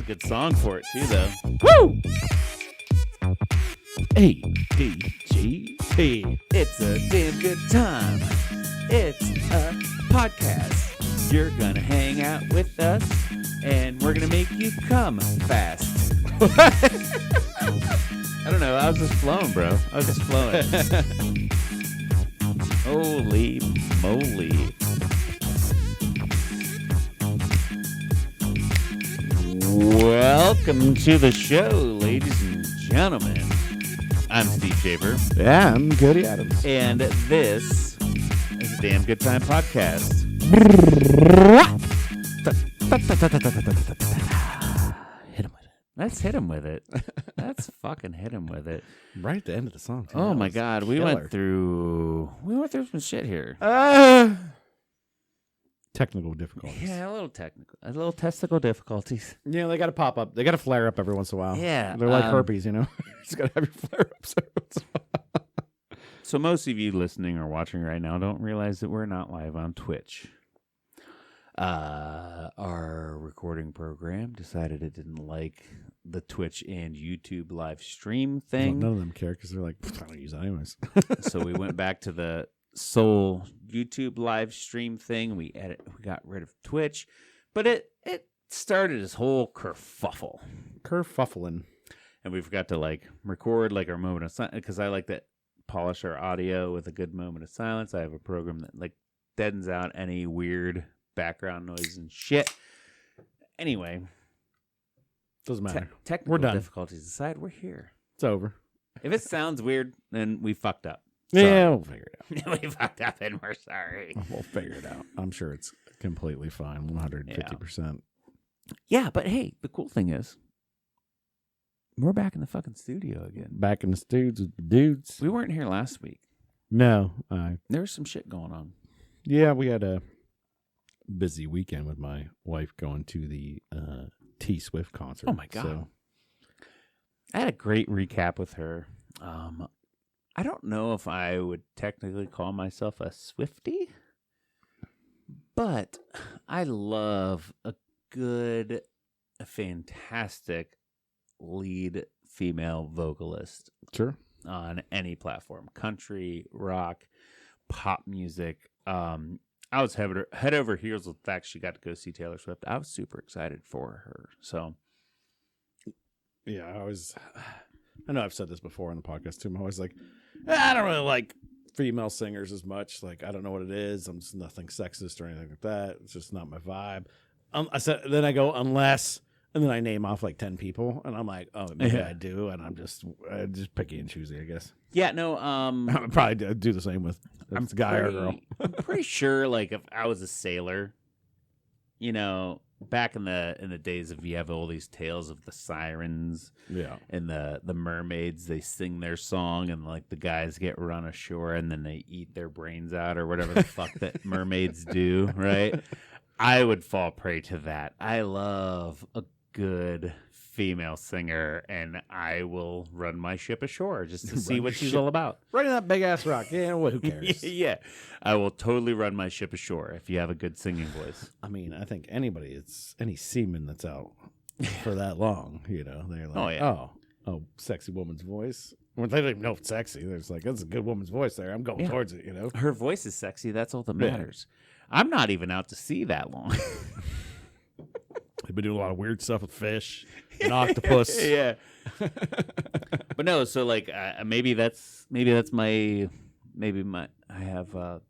good song for it too, though. Woo! ADGT. It's a damn good time. It's a podcast. You're gonna hang out with us, and we're gonna make you come fast. I don't know. I was just flowing, bro. I was just flowing. Holy moly. Welcome to the show, ladies and gentlemen. I'm Steve Shaver. Yeah, I'm Cody Adams. And this is a Damn Good Time Podcast. Hit him with it. Let's hit him with it. Let's fucking hit him with it. Right at the end of the song, too. Oh That my was God, we killer. went through some shit here. Technical difficulties. Yeah, a little testicle difficulties. Yeah, they got to pop up. They got to flare up every once in a while. Yeah, They're like herpes, you know? You just got to have your flare-ups every once in a while. So most of you listening or watching right now don't realize that we're not live on Twitch. Our recording program decided it didn't like the Twitch and YouTube live stream thing. None of them care because they're like, I don't use that anyways. So we went back to the sole YouTube live stream thing. We got rid of Twitch, but it started this whole kerfuffle. Kerfuffling. And we forgot to record our moment of silence because I like to polish our audio with a good moment of silence. I have a program that deadens out any weird background noise and shit. Anyway, Doesn't matter. Technical We're done. difficulties aside, we're here. It's over. If it sounds weird, then we fucked up. Yeah, we'll figure it out. We fucked up and we're sorry. We'll figure it out. I'm sure it's completely fine. 150%. Yeah, but hey, the cool thing is, we're back in the fucking studio again. Back in the studs with the dudes. We weren't here last week. No. There was some shit going on. Yeah, we had a busy weekend with my wife going to the T Swift concert. Oh my God. So, I had a great recap with her. I don't know if I would technically call myself a Swiftie, but I love a fantastic lead female vocalist sure. on any platform. Country, rock, pop music. I was head over heels with the fact she got to go see Taylor Swift. I was super excited for her. So, Yeah, I know I've said this before on the podcast too. I'm always like, I don't really like female singers as much. I don't know what it is. I'm just nothing sexist or anything like that. It's just not my vibe. Then I go, unless, and then I name off 10 people, and I'm like, oh, maybe I do, and I'm just picky and choosy, I guess. yeah, no, I would probably do the same with a guy or girl. I'm pretty sure, if I was a sailor, back in the days of, you have all these tales of the sirens, Yeah. and the mermaids, they sing their song, and the guys get run ashore, and then they eat their brains out or whatever the fuck that mermaids do, right? I would fall prey to that. I love a good female singer, and I will run my ship ashore just to see what she's all about. Right in that big ass rock. Yeah, well, who cares? Yeah, I will totally run my ship ashore if you have a good singing voice. I mean, I think any seaman that's out for that long, they're like, Oh, yeah. oh, sexy woman's voice. Well, they don't even know if it's sexy. They're just like, that's a good woman's voice there. I'm going towards it, Her voice is sexy. That's all that Yeah. matters. I'm not even out to sea that long. They've been doing a lot of weird stuff with fish and octopus. Yeah. But no, so maybe that's my I have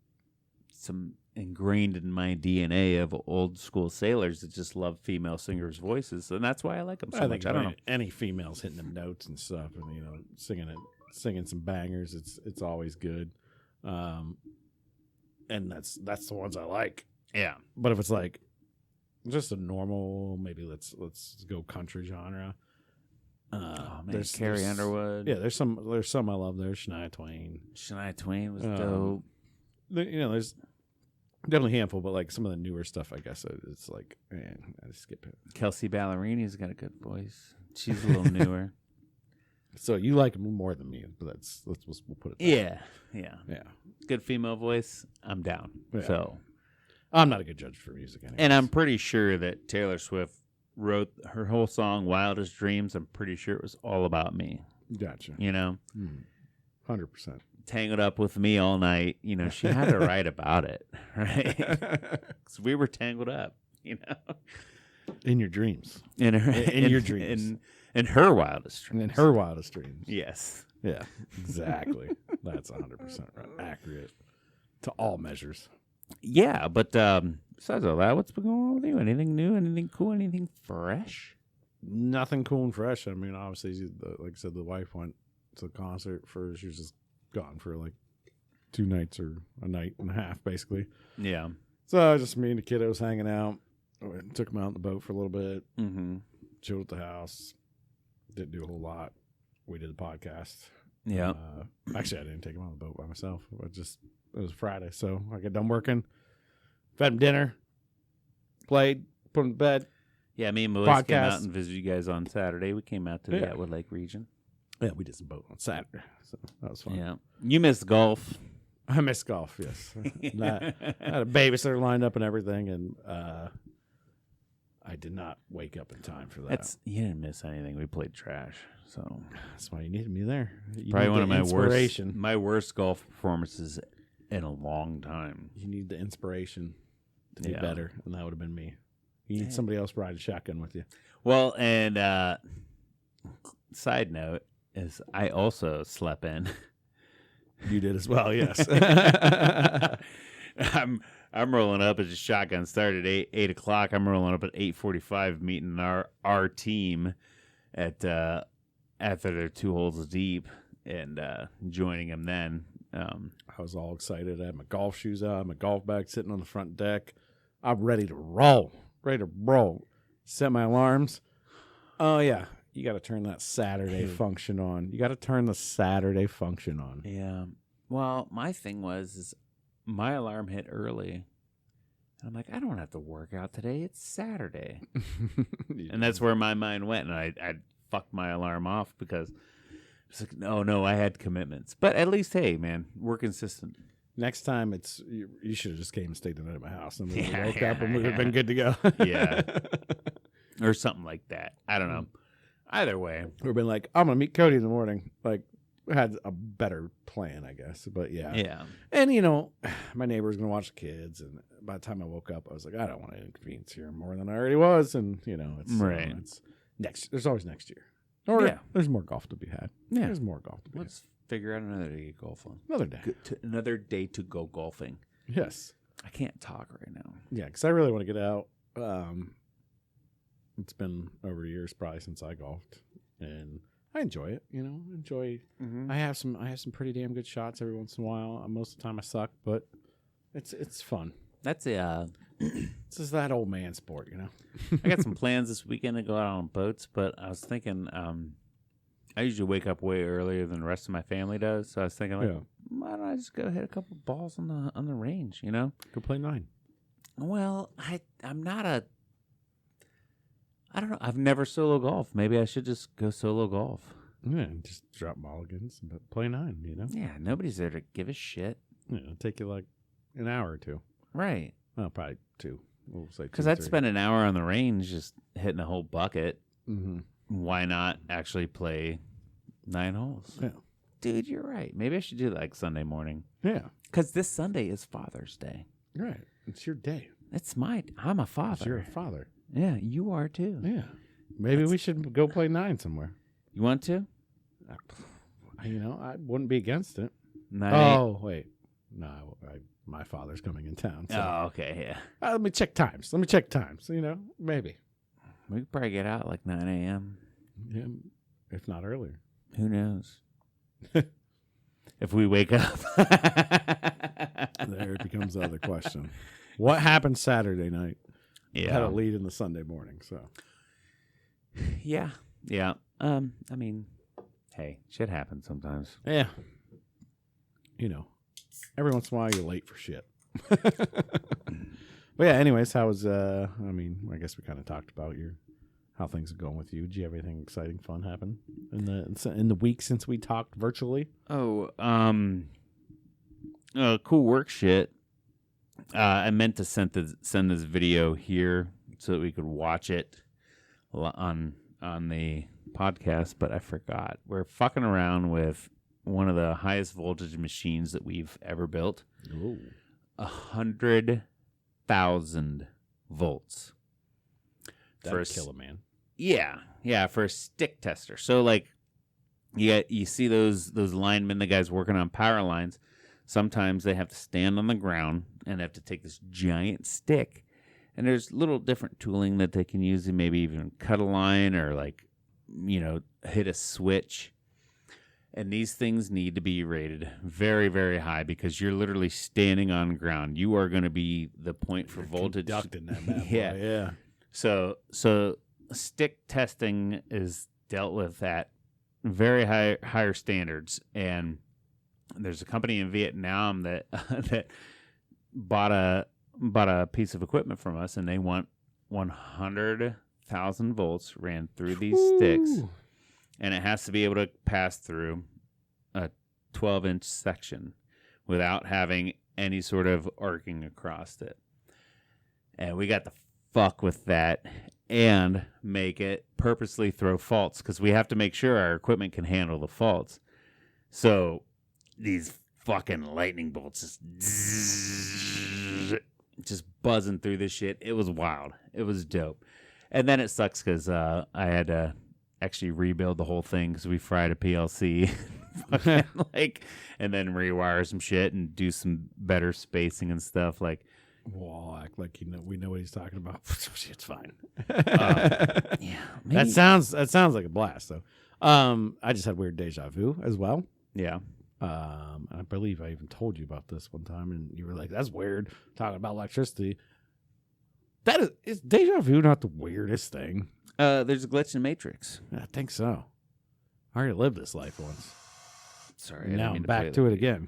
some ingrained in my DNA of old school sailors that just love female singers' voices, and that's why I like them so much. I don't know. Any females hitting them notes and stuff, and singing some bangers. It's always good, and that's the ones I like. Yeah. But if it's just a normal, maybe let's go country genre. Oh man, Carrie Underwood. Yeah, there's some I love there. Shania Twain. Shania Twain was dope. There's definitely a handful, but some of the newer stuff, I guess it's I just skip it. Kelsey Ballerini's got a good voice. She's a little newer. So you like them more than me, but we'll put it. Yeah. Yeah. Good female voice. I'm down. Yeah. So I'm not a good judge for music anyway. And I'm pretty sure that Taylor Swift wrote her whole song, Wildest Dreams. I'm pretty sure it was all about me. Gotcha. 100%. Tangled up with me all night. She had to write about it, right? Because we were tangled up, In your dreams. In your dreams. In her wildest dreams. In her wildest dreams. Yes. Yeah, exactly. That's 100% right. Accurate to all measures. Yeah, but besides all that, what's been going on with you? Anything new? Anything cool? Anything fresh? Nothing cool and fresh. I mean, obviously, like I said, the wife went to the concert she was just gone for like 2 nights or a night and a half, basically. Yeah. So just me and the kiddos hanging out. Took them out on the boat for a little bit. Mm-hmm. Chilled at the house. Didn't do a whole lot. We did the podcast. Yeah. Actually, I didn't take them on the boat by myself. It was Friday, so I got done working. Fed them dinner. Played. Put them to bed. Yeah, me and Melissa came out and visited you guys on Saturday. We came out to the Atwood Lake region. Yeah, we did some boat on Saturday, so that was fun. Yeah. You missed golf. I miss golf, yes. I had a babysitter lined up and everything, and I did not wake up in time for that. You didn't miss anything. We played trash, so that's why you needed me there. Probably one of my worst golf performances in a long time. You need the inspiration to be better, and that would have been me. You need somebody else riding shotgun with you. Well, and side note is I also slept in. You did as well, yes. I'm rolling up as a shotgun started at 8 o'clock. I'm rolling up at 8:45, meeting our team at after they're 2 holes deep, and joining them then. I was all excited. I had my golf shoes out, my golf bag sitting on the front deck. I'm ready to roll. Set my alarms. Oh yeah, you got to turn that Saturday function on. You got to turn the Saturday function on. Yeah. Well, my thing is my alarm hit early. I'm like, I don't have to work out today. It's Saturday. And that's where my mind went. And I fucked my alarm off because it's like, no, I had commitments. But at least, hey, man, we're consistent. Next time, you should have just came and stayed the night at my house. And we woke up and we would have been good to go. Yeah. Or something like that. I don't know. Either way. We've been like, I'm going to meet Cody in the morning. Like, we had a better plan, I guess. But yeah. Yeah. And, my neighbor was going to watch the kids. And by the time I woke up, I was like, I don't want to inconvenience here more than I already was. And, it's right. It's next. There's always next year. Or there's more golf to be had. Yeah. There's more golf to be Let's figure out another day to golf on. Another day. Another day to go golfing. Yes. I can't talk right now. Yeah, because I really want to get out. It's been over years probably since I golfed, and I enjoy it. Mm-hmm. I have some pretty damn good shots every once in a while. Most of the time I suck, but it's fun. That's This is that old man sport, I got some plans this weekend to go out on boats, but I was thinking, I usually wake up way earlier than the rest of my family does. So I was thinking, why don't I just go hit a couple balls on the range? Go play 9. Well, I'm not I don't know. I've never solo golfed. Maybe I should just go solo golf. Yeah, just drop mulligans and play 9. Yeah, nobody's there to give a shit. Yeah, it'll take you like an hour or 2. Right. Well, probably 2. We'll say 2. Because I'd spend an hour on the range just hitting a whole bucket. Mm-hmm. Why not actually play 9 holes? Yeah. Dude, you're right. Maybe I should do that like Sunday morning. Yeah. Because this Sunday is Father's Day. Right. It's your day. I'm a father. You're a father. Yeah, you are too. Yeah. Maybe we should go play 9 somewhere. You want to? I wouldn't be against it. 9. Oh, wait. No, my father's coming in town. So. Oh, okay, yeah. Let me check times. Maybe. We could probably get out like 9 a.m. Yeah, if not earlier. Who knows? If we wake up. There it becomes the other question. What happened Saturday night? Yeah. Had a lead in the Sunday morning, so. Yeah. I mean, hey, shit happens sometimes. Yeah. Every once in a while you're late for shit. But yeah, anyways, how was, I guess we kind of talked about how things are going with you. Did you have anything exciting, fun happen in the week since we talked virtually? Oh, cool work shit. I meant to send this video here so that we could watch it. on the podcast, but I forgot. We're fucking around with one of the highest voltage machines that we've ever built. Ooh. 100,000 volts. That'd kill a man. Yeah, for a stick tester. So like, you see those linemen, the guys working on power lines. Sometimes they have to stand on the ground and have to take this giant stick. And there's little different tooling that they can use to maybe even cut a line or like, hit a switch. And these things need to be rated very, very high because you're literally standing on ground. You are going to be the point for voltage. Conducting that bad boy. Yeah. Yeah. So stick testing is dealt with at very higher standards. And there's a company in Vietnam that that bought a piece of equipment from us, and they want 100,000 volts ran through these sticks, and it has to be able to pass through a 12-inch section without having any sort of arcing across it. And we got to fuck with that and make it purposely throw faults because we have to make sure our equipment can handle the faults. So these fucking lightning bolts just buzzing through this shit. It was wild. It was dope. And then it sucks because I had to actually rebuild the whole thing because we fried a PLC and then rewire some shit and do some better spacing and stuff. Like, well, act like we know what he's talking about. It's fine. Yeah, that sounds like a blast though. I just had weird deja vu as well. Yeah. I believe I even told you about this one time, and you were like, "That's weird." Talking about electricity. Is deja vu not the weirdest thing? There's a glitch in the Matrix. I think so. I already lived this life once. Sorry, now I'm back to it again.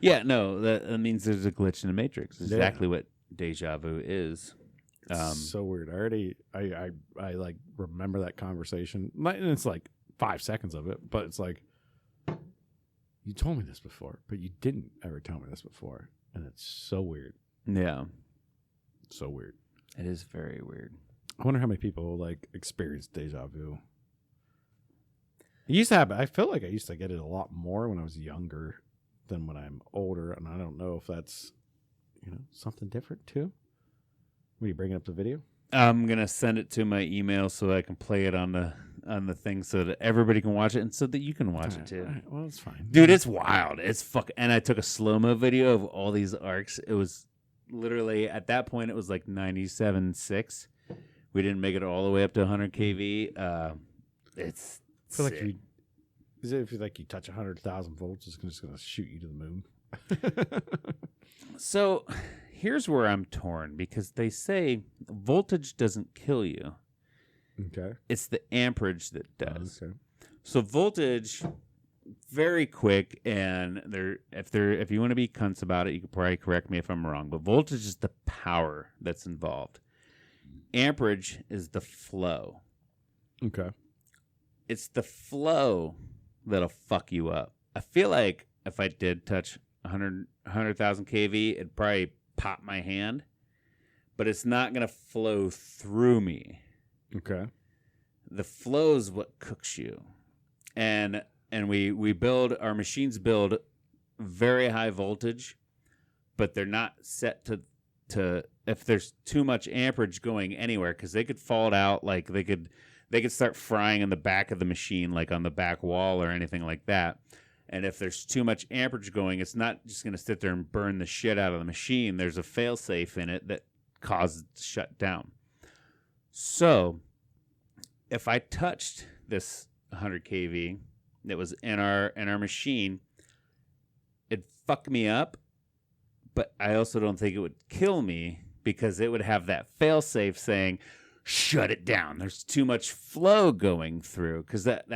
Yeah, no, that means there's a glitch in the Matrix. It's exactly what deja vu is. It's so weird. I like remember that conversation. And it's like 5 seconds of it, but it's like, you told me this before, but you didn't ever tell me this before. And it's so weird. Yeah. So weird. It is very weird. I wonder how many people like experience deja vu. It used to happen. I feel like I used to get it a lot more when I was younger than when I'm older. And I don't know if that's, something different too. Were you bringing up the video? I'm going to send it to my email so I can play it on the thing so that everybody can watch it and so that you can watch it too. All right. Well, it's fine. Dude, it's wild. It's and I took a slow-mo video of all these arcs. It was literally, at that point, it was like 97.6. We didn't make it all the way up to 100 kV. It's I feel sick. like if you touch 100,000 volts, it's just going to shoot you to the moon. So here's where I'm torn because they say voltage doesn't kill you. Okay. It's the amperage that does. Okay. So voltage, very quick, and if you want to be cunts about it, you can probably correct me if I'm wrong, but voltage is the power that's involved. Amperage is the flow. Okay. It's the flow that'll fuck you up. I feel like if I did touch 100,000 kV, it'd probably pop my hand, but it's not going to flow through me. Okay. The flow is what cooks you. And we build, our machines build very high voltage, but they're not set to if there's too much amperage going anywhere, because they could fault out, like they could start frying in the back of the machine, like on the back wall or anything like that. And if there's too much amperage going, it's not just going to sit there and burn the shit out of the machine. There's a fail-safe in it that causes it to shut down. So if I touched this 100 kV that was in our machine, it'd fuck me up, but I also don't think it would kill me because it would have that fail-safe saying, shut it down. There's too much flow going through, because that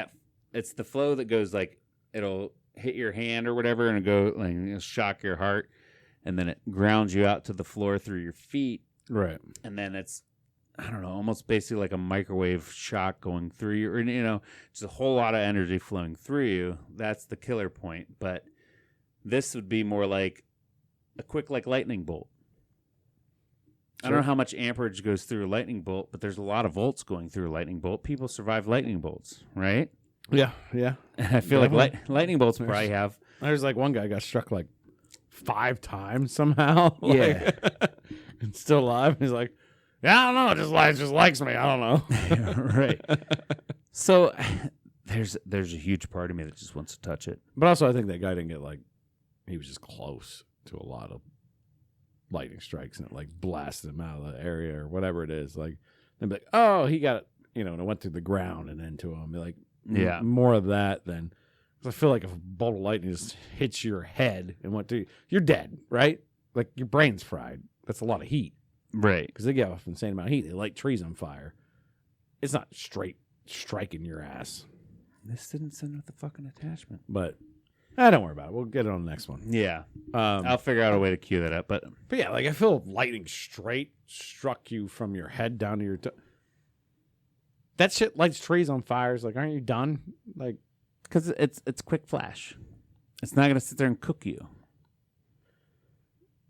it's the flow that goes, like, it'll hit your hand or whatever and it'll go, like, it'll shock your heart, and then it grounds you out to the floor through your feet. Right. And then it's, I don't know, almost basically like a microwave shock going through you, or, just a whole lot of energy flowing through you. That's the killer point. But this would be more like a quick, like, lightning bolt. I don't know how much amperage goes through a lightning bolt, but there's a lot of volts going through a lightning bolt. People survive lightning bolts, right? Yeah. I feel like lightning bolts probably have. There's like one guy got struck like 5 times somehow. Yeah. And still alive. He's like, yeah, I don't know. It just likes me. I don't know. Right. So there's a huge part of me that just wants to touch it. But also, I think that guy didn't get he was just close to a lot of lightning strikes and it blasted him out of the area or whatever it is. They'd be like, oh, he got it, and it went through the ground and into him. Yeah. More of that than. Because I feel like if a bolt of lightning just hits your head and went through, you're dead, right? Like your brain's fried. That's a lot of heat. Right. Because they get off an insane amount of heat. They light trees on fire. It's not straight striking your ass. This didn't send with the fucking attachment. But don't worry about it. We'll get it on the next one. Yeah. I'll figure out a way to cue that up. But yeah, I feel if lightning straight struck you from your head down to your that shit lights trees on fires. Aren't you done? Because it's quick flash. It's not going to sit there and cook you.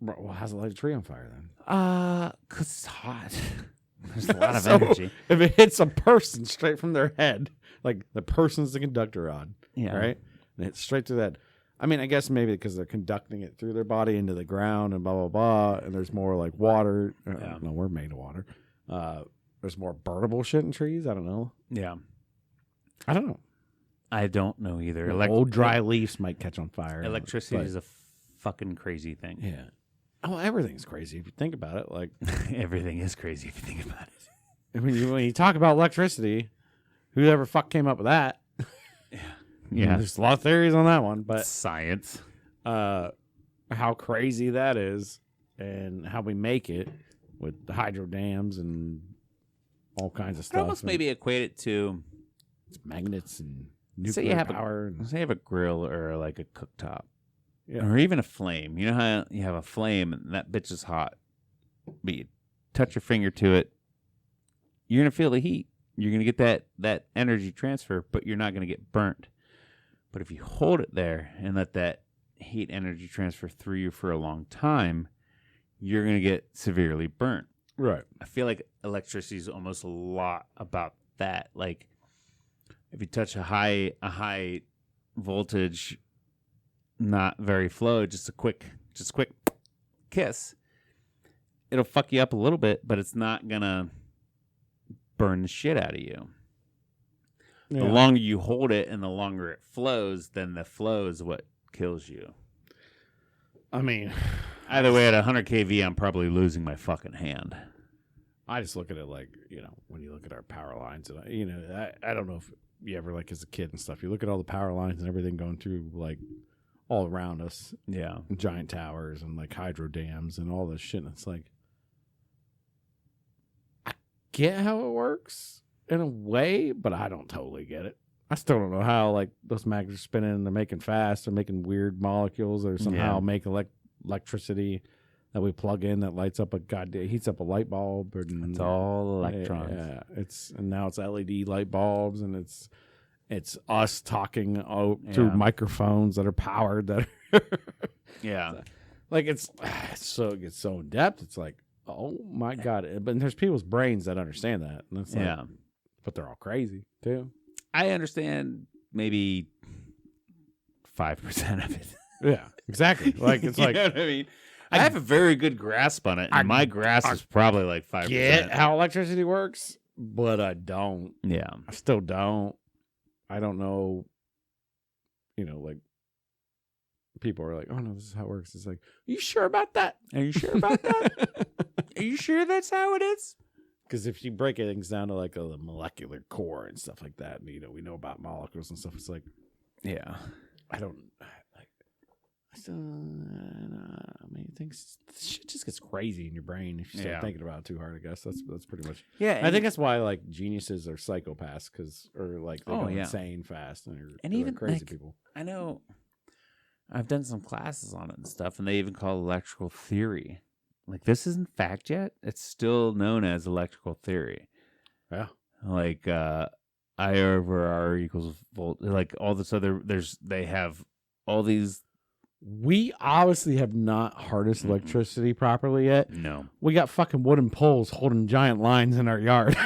Well, how's it light a tree on fire then? Because it's hot. There's a lot of energy. If it hits a person straight from their head, the person's the conductor on, Yeah. right? And it's straight through that. I mean, I guess maybe because they're conducting it through their body into the ground and blah, blah, blah. And there's more water. Yeah. No, we're made of water. There's more burnable shit in trees. I don't know. Yeah. I don't know. I don't know either. Old dry leaves might catch on fire. Electricity is a fucking crazy thing. Yeah. Oh, everything's crazy if you think about it. Everything is crazy if you think about it. I mean, when you talk about electricity, whoever fuck came up with that? Yeah. There's a lot of theories on that one, but science. How crazy that is and how we make it with the hydro dams and all kinds of I stuff. almost maybe equate it to magnets and say nuclear power. Say you have a grill or a cooktop. Yeah. Or even a flame. You know how you have a flame and that bitch is hot, but you touch your finger to it, you're going to feel the heat. You're going to get that energy transfer, but you're not going to get burnt. But if you hold it there and let that heat energy transfer through you for a long time, you're going to get severely burnt. Right. I feel like electricity is almost a lot about that. If you touch a high voltage, not very flow, just a quick kiss, it'll fuck you up a little bit, but it's not gonna burn the shit out of you. Yeah. The longer you hold it and the longer it flows, then the flow is what kills you. I mean, either way, at 100 kV, I'm probably losing my fucking hand. I just look at it when you look at our power lines, and I don't know if you ever as a kid and stuff, you look at all the power lines and everything going through all around us. Yeah. Giant towers and hydro dams and all this shit. And it's I get how it works in a way, but I don't totally get it. I still don't know how those magnets are spinning and they're making fast. They're making weird molecules or somehow make electricity that we plug in that lights up heats up a light bulb. It's all electrons. Yeah. And now it's LED light bulbs and it's us talking through microphones that are powered. That yeah, it gets so in depth. It's oh my god! But there's people's brains that understand that, and it's but they're all crazy too. I understand maybe 5% of it. Yeah, exactly. It's you know what I mean. I have a very good grasp on it, and my grasp is probably 5%. Get how electricity works, but I don't. Yeah, I still don't. I don't know, people are oh, no, this is how it works. It's are you sure about that? Are you sure about that? Are you sure that's how it is? Because if you break things down to a molecular core and stuff like that, and, we know about molecules and stuff, it's yeah. I don't, I still, I mean, shit just gets crazy in your brain if you start thinking about it too hard, I guess. That's pretty much. Yeah. I think that's why, geniuses are psychopaths, or they go insane fast. And even crazy people. I know I've done some classes on it and stuff, and they even call it electrical theory. This isn't fact yet. It's still known as electrical theory. Yeah. I over R equals volt. All this other, they have all these We obviously have not harnessed electricity properly yet. No. We got fucking wooden poles holding giant lines in our yard.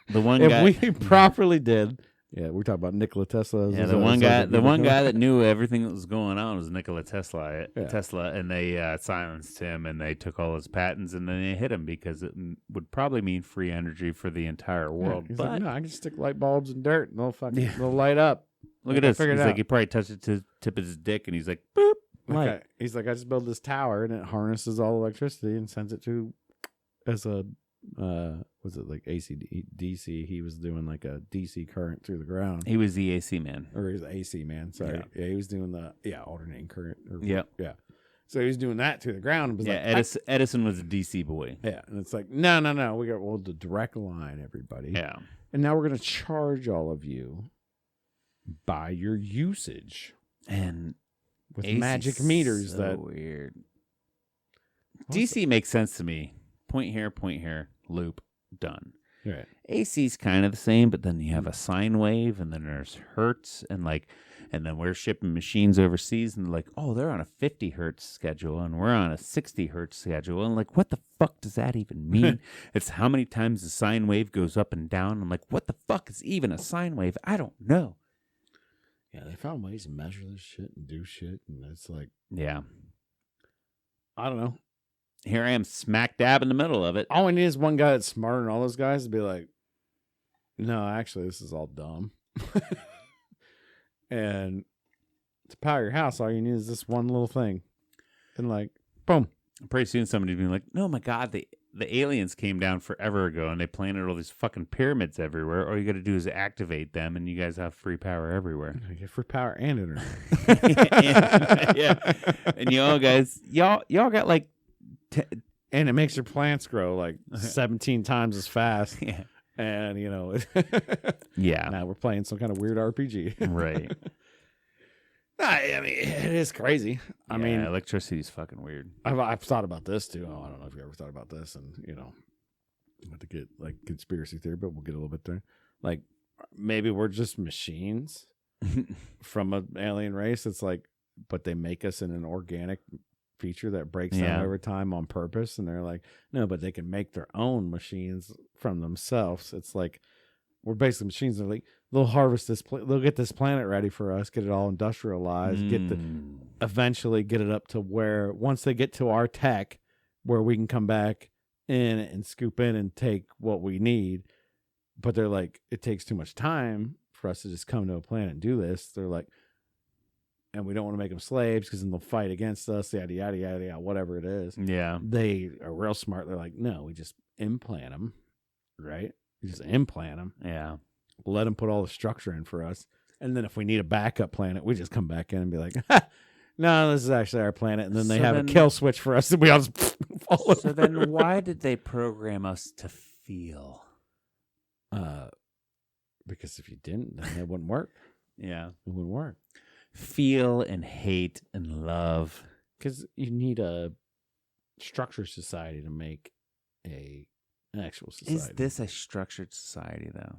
The one if guy, we properly did, yeah, we're talking about Nikola Tesla. yeah, the one guy that knew everything that was going on was Nikola Tesla. And they silenced him, and they took all his patents, and then they hit him because it would probably mean free energy for the entire world. He's but like, no, I can stick light bulbs in dirt, and they'll light up. Look at this. He's like, he probably touched it to tip of his dick, and he's like, boop. Okay. He's like, I just built this tower, and it harnesses all electricity and sends it to as a was it like AC DC? He was doing like a DC current through the ground. He was the AC man, or he was the AC man. Sorry, yeah, he was doing the alternating current. Yeah. So he was doing that to the ground. And was Edison was a DC boy. Yeah, and it's like, no, we got the direct line, everybody. Yeah, and now we're gonna charge all of you by your usage, and with magic meters. So that weird. DC makes sense to me. Point here, loop, done. Right. AC's kind of the same, but then you have a sine wave, and then there's hertz, and then we're shipping machines overseas, and like, oh, they're on a 50 hertz schedule, and we're on a 60 hertz schedule, and like, what the fuck does that even mean? It's how many times the sine wave goes up and down. I'm like, what the fuck is even a sine wave? I don't know. Yeah, they found ways to measure this shit and do shit, and it's like, yeah, I don't know. Here I am smack dab in the middle of it. All we need is one guy that's smarter than all those guys to be like, no, actually, this is all dumb. And to power your house, all you need is this one little thing. And like, boom. Pretty soon somebody's being like, no, my God, the aliens came down forever ago, and they planted all these fucking pyramids everywhere. All you got to do is activate them, and you guys have free power everywhere. You get free power and internet. Yeah. And y'all got like, and it makes your plants grow like 17 times as fast. Yeah. And, yeah. Now we're playing some kind of weird RPG. Right. I mean, it is crazy. I mean, electricity is fucking weird. I've thought about this too. I don't know if you ever thought about this, and not to get like conspiracy theory, but we'll get a little bit there. Like, maybe we're just machines from an alien race. It's like, but they make us in an organic feature that breaks down over time on purpose, and they're like, no, but they can make their own machines from themselves. It's like, we're basically machines. They're like, they'll harvest this, they'll get this planet ready for us, get it all industrialized, eventually get it up to where, once they get to our tech, where we can come back in and scoop in and take what we need. But they're like, it takes too much time for us to just come to a planet and do this. They're like, and we don't want to make them slaves because then they'll fight against us, yada, yada, yada, yada, whatever it is. Yeah. They are real smart. They're like, no, we just implant them, right? We just implant them. Yeah. Let them put all the structure in for us. And then if we need a backup planet, we just come back in and be like, no, this is actually our planet. And then they have a kill switch for us, and we all just fall over. So then why did they program us to feel? Because if you didn't, then it wouldn't work. Yeah. It wouldn't work. Feel and hate and love. Because you need a structured society to make an actual society. Is this a structured society, though?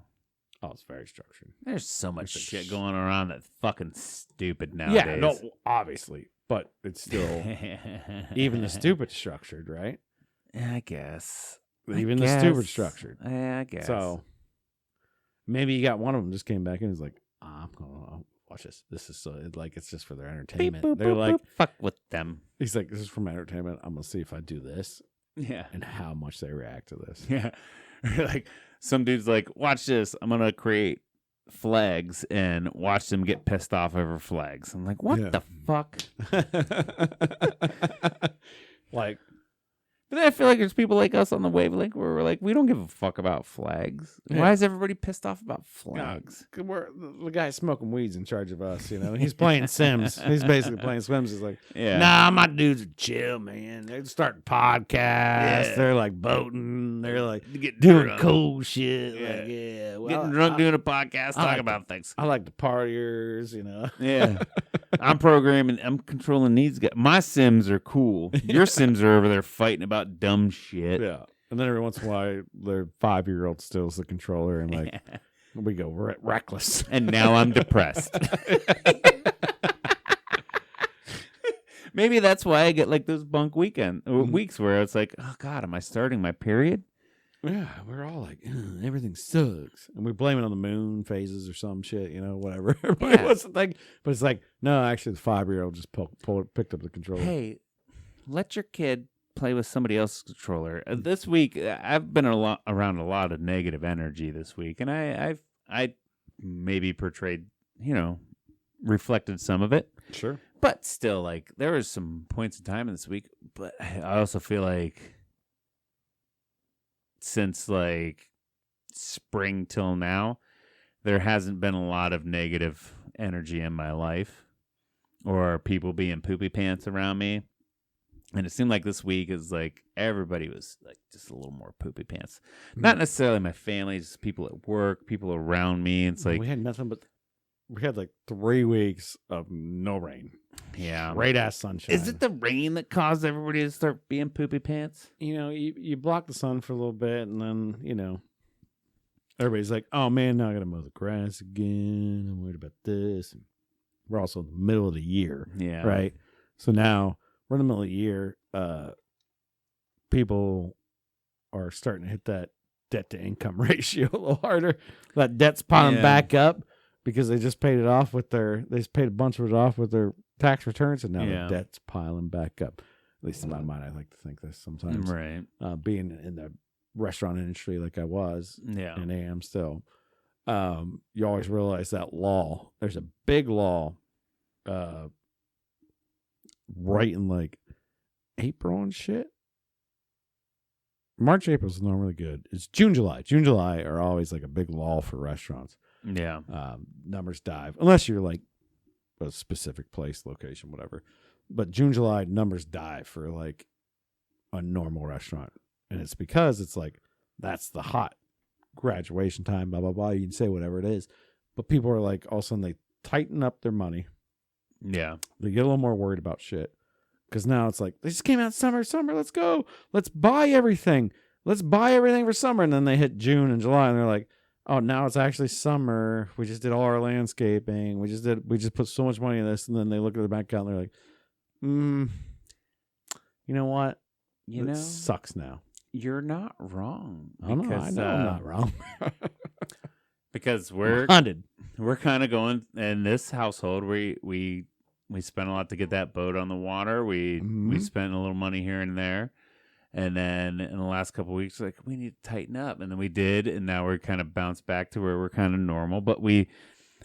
Oh, it's very structured. There's so much shit going around that's fucking stupid nowadays. Yeah, no, obviously. But it's still, even the stupid structured, right? I guess. Even the stupid structured. Yeah, I guess. So maybe you got one of them just came back in and was like, I'm going to watch this. This is so, like, it's just for their entertainment. Beep, boop, They're boop, like, boop. Fuck with them. He's like, this is for my entertainment. I'm going to see if I do this. Yeah. And how much they react to this. Yeah. Like, some dude's like, watch this. I'm going to create flags and watch them get pissed off over flags. I'm like, what the fuck? Like, but then I feel like there's people like us on the wavelength where we're like, we don't give a fuck about flags. Yeah. Why is everybody pissed off about flags? We're, the guy smoking weed's in charge of us, He's playing Sims. He's basically playing Sims. He's like, nah, my dudes are chill, man. They're starting podcasts. Yeah. They're like boating. They're like doing drunk. Cool shit. Yeah. Like, getting drunk, doing a podcast, talking about things. I like the partiers, Yeah. I'm programming. I'm controlling these guys. My Sims are cool. Your Sims are over there fighting about dumb shit. Yeah. And then every once in a while, their 5-year-old steals the controller and like, we go reckless. And now I'm depressed. Maybe that's why I get like those bunk weeks where it's like, oh God, am I starting my period? Yeah, we're all like, everything sucks. And we blame it on the moon phases or some shit, whatever. Everybody wants to think. But it's like, no, actually, the 5-year-old just picked up the controller. Hey, let your kid play with somebody else's controller. This week, I've been around a lot of negative energy this week, and I maybe portrayed, reflected some of it. Sure. But still, like, there was some points in time in this week, but I also feel like since, like, spring till now, there hasn't been a lot of negative energy in my life or people being poopy pants around me. And it seemed like this week is like everybody was like just a little more poopy pants. Not necessarily my family, just people at work, people around me. It's like we had nothing but we had like 3 weeks of no rain. Yeah, great ass sunshine. Is it the rain that caused everybody to start being poopy pants? You block the sun for a little bit, and then everybody's like, "Oh man, now I got to mow the grass again. I'm worried about this." And we're also in the middle of the year, right? So now. We're in the middle of the year. People are starting to hit that debt to income ratio a little harder. That debt's piling back up because they just paid it off they just paid a bunch of it off with their tax returns, and now the debt's piling back up. At least in my mind, I like to think this sometimes. Right. Being in the restaurant industry like I was, and am still, you always realize that law. There's a big law. Right in like April and shit. March, April is normally good. It's June, July. June, July are always like a big lull for restaurants. Yeah. Numbers dive unless you're like a specific place, location, whatever. But June, July numbers dive for like a normal restaurant, and it's because it's like that's the hot graduation time. Blah blah blah. You can say whatever it is, but people are like all of a sudden they tighten up their money. Yeah. They get a little more worried about shit. Because now it's like, they just came out summer, let's go. Let's buy everything. Let's buy everything for summer. And then they hit June and July and they're like, oh, now it's actually summer. We just did all our landscaping. We just put so much money in this. And then they look at their bank account and they're like, you know what? It sucks now. You're not wrong. I know I'm not wrong. Because we're hunted. We're kind of going in this household. We spent a lot to get that boat on the water. We spent a little money here and there, and then in the last couple of weeks, like we need to tighten up, and then we did, and now we're kind of bounced back to where we're kind of normal. But we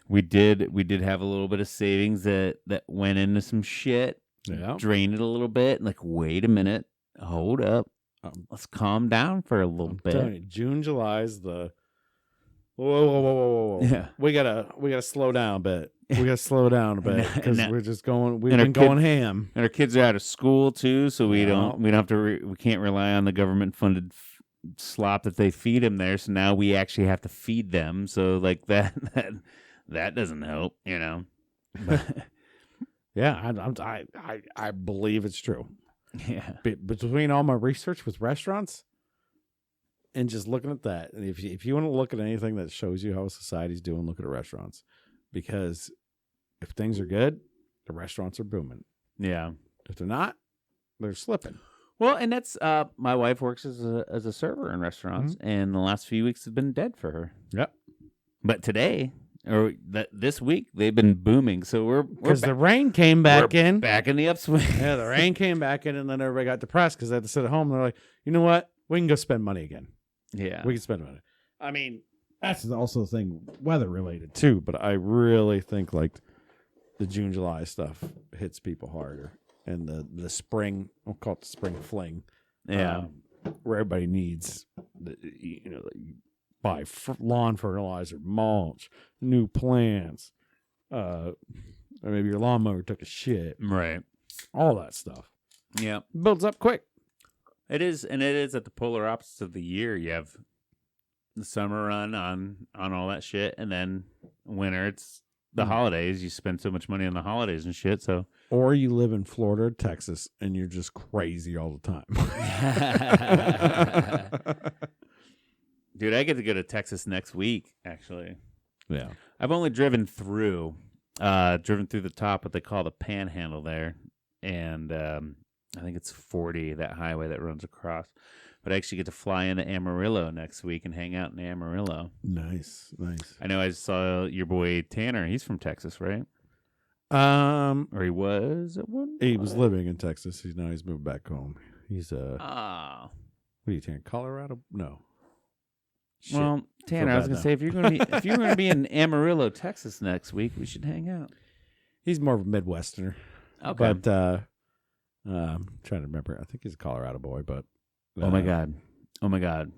did have a little bit of savings that went into some shit, drained it a little bit. Like, wait a minute, hold up, let's calm down for a little bit. June, July is the. Whoa. Yeah. We gotta slow down a bit. We gotta slow down a bit because we're just going. We've been going ham. And our kids are out of school too, so we don't have to. We can't rely on the government funded slop that they feed them there. So now we actually have to feed them. So like that doesn't help, Yeah, I believe it's true. Yeah. Between all my research with restaurants. And just looking at that, and if you want to look at anything that shows you how society's doing, look at the restaurants. Because if things are good, the restaurants are booming. Yeah. If they're not, they're slipping. Well, and that's my wife works as a server in restaurants, and the last few weeks have been dead for her. Yep. But today, or this week, they've been booming. So we're because the rain came back in, back in the upswing. Yeah, the rain came back in, and then everybody got depressed because they had to sit at home. And they're like, you know what? We can go spend money again. Yeah. We can spend money. I mean, that's also the thing, weather related too, but I really think like the June, July stuff hits people harder. And the spring, I'll call it the spring fling. Yeah. Where everybody needs, buy lawn fertilizer, mulch, new plants. Or maybe your lawnmower took a shit. Right. All that stuff. Yeah. Builds up quick. It is, and it is at the polar opposites of the year. You have the summer run on all that shit, and then winter, it's the holidays. You spend so much money on the holidays and shit. So, or you live in Florida or Texas, and you're just crazy all the time. Dude, I get to go to Texas next week. Actually, yeah, I've only driven through the top, what they call the Panhandle there. and I think it's 40, that highway that runs across. But I actually get to fly into Amarillo next week and hang out in Amarillo. Nice. I know I saw your boy Tanner. He's from Texas, right? Or he was at one point? He was living in Texas. He's moved back home. He's what are you, Tanner? Colorado? No. Shit. Well, Tanner, I was gonna say if you're gonna be in Amarillo, Texas next week, we should hang out. He's more of a Midwesterner. Okay. But I'm trying to remember. I think he's a Colorado boy, but Oh my God.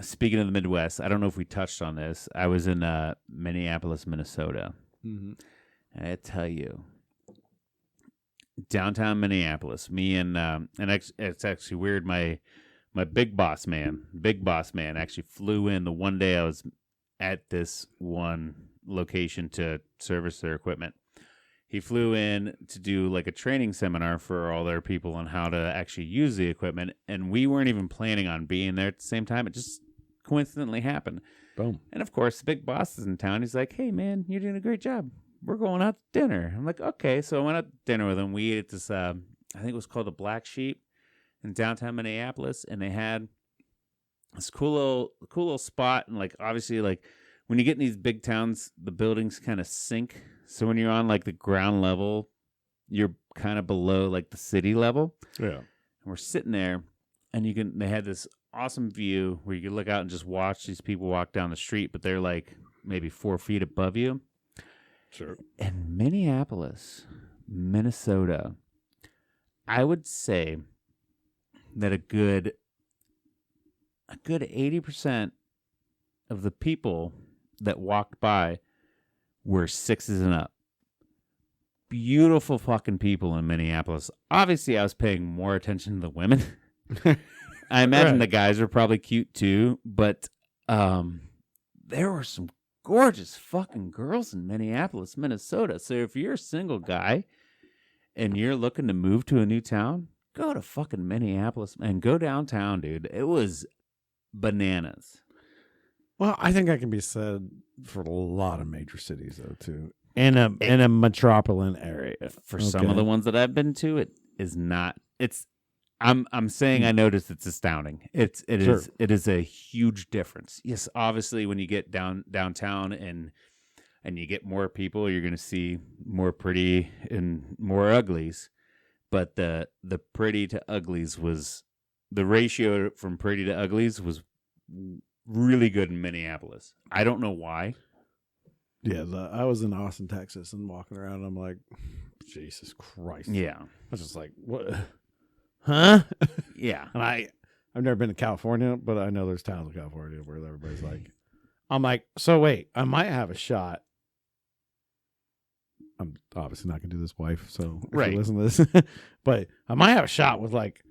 Speaking of the Midwest, I don't know if we touched on this. I was in Minneapolis, Minnesota. Mm-hmm. And I tell you, downtown Minneapolis, me and it's actually weird. My big boss man actually flew in the one day I was at this one location to service their equipment. He flew in to do like a training seminar for all their people on how to actually use the equipment, and we weren't even planning on being there at the same time. It just coincidentally happened. Boom. And of course, the big boss is in town. He's like, "Hey, man, you're doing a great job. We're going out to dinner." I'm like, "Okay." So I went out to dinner with him. We ate at this, I think it was called the Black Sheep in downtown Minneapolis, and they had this cool little spot. And like, obviously, like when you get in these big towns, the buildings kind of sink. So when you're on like the ground level, you're kind of below like the city level. Yeah. And we're sitting there, and they had this awesome view where you could look out and just watch these people walk down the street, but they're like maybe 4 feet above you. Sure. In Minneapolis, Minnesota, I would say that a good 80% of the people that walked by were 6s and up. Beautiful fucking people in Minneapolis. Obviously, I was paying more attention to the women. I imagine the guys are probably cute too, but there were some gorgeous fucking girls in Minneapolis, Minnesota. So if you're a single guy and you're looking to move to a new town, go to fucking Minneapolis and go downtown, dude. It was bananas. Well, I think that can be said for a lot of major cities, though, too. In a metropolitan area. For some of the ones that I've been to, it is not. It's. I'm saying I noticed it's astounding. It is a huge difference. Yes, obviously when you get downtown and you get more people, you're going to see more pretty and more uglies. But the pretty to uglies was the ratio from pretty to uglies was really good in Minneapolis. I don't know why. Yeah, I was in Austin, Texas, and walking around, and I'm like, Jesus Christ. Yeah. I was just like, what? Huh? Yeah. And I've never been to California, but I know there's towns in California where everybody's like, I'm like, so wait, I might have a shot. I'm obviously not going to do this, wife, so if you listen to this. But I might have a shot with like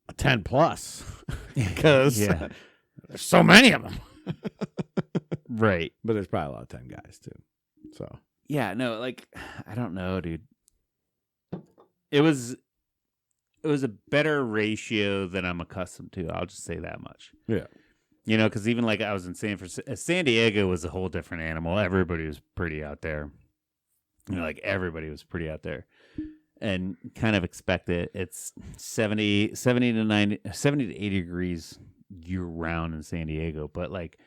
a 10 plus because there's so many of them. Right. But there's probably a lot of 10 guys too. So yeah, no, like I don't know, dude. It was a better ratio than I'm accustomed to. I'll just say that much. Yeah. You know, because even like I was in San Diego was a whole different animal. Everybody was pretty out there. You know, like everybody was pretty out there. And kind of expect it. It's 70 to 80 degrees year round in San Diego. But like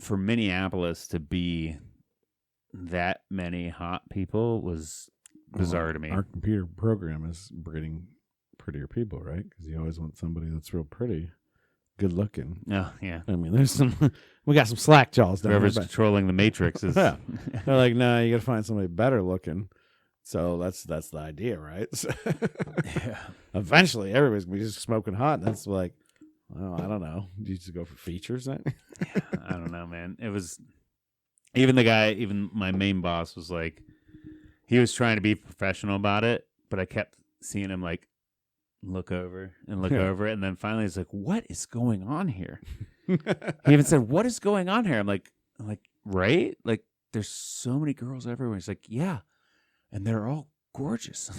for Minneapolis to be that many hot people was bizarre to me. Our computer program is breeding prettier people, right? Because you always want somebody that's real pretty, good looking. Oh, yeah. I mean, we got some slack jaws down Whoever's there. controlling the matrix is. Yeah. They're like, no, you got to find somebody better looking. So that's the idea, right? Yeah. Eventually, everybody's gonna be just smoking hot. And that's like, well, I don't know. Do you just go for features then? Yeah, I don't know, man. It was even my main boss was like, he was trying to be professional about it, but I kept seeing him like look over and look over, and then finally he's like, "What is going on here?" He even said, "What is going on here?" I'm like, right? Like, there's so many girls everywhere. He's like, "Yeah, and they're all gorgeous."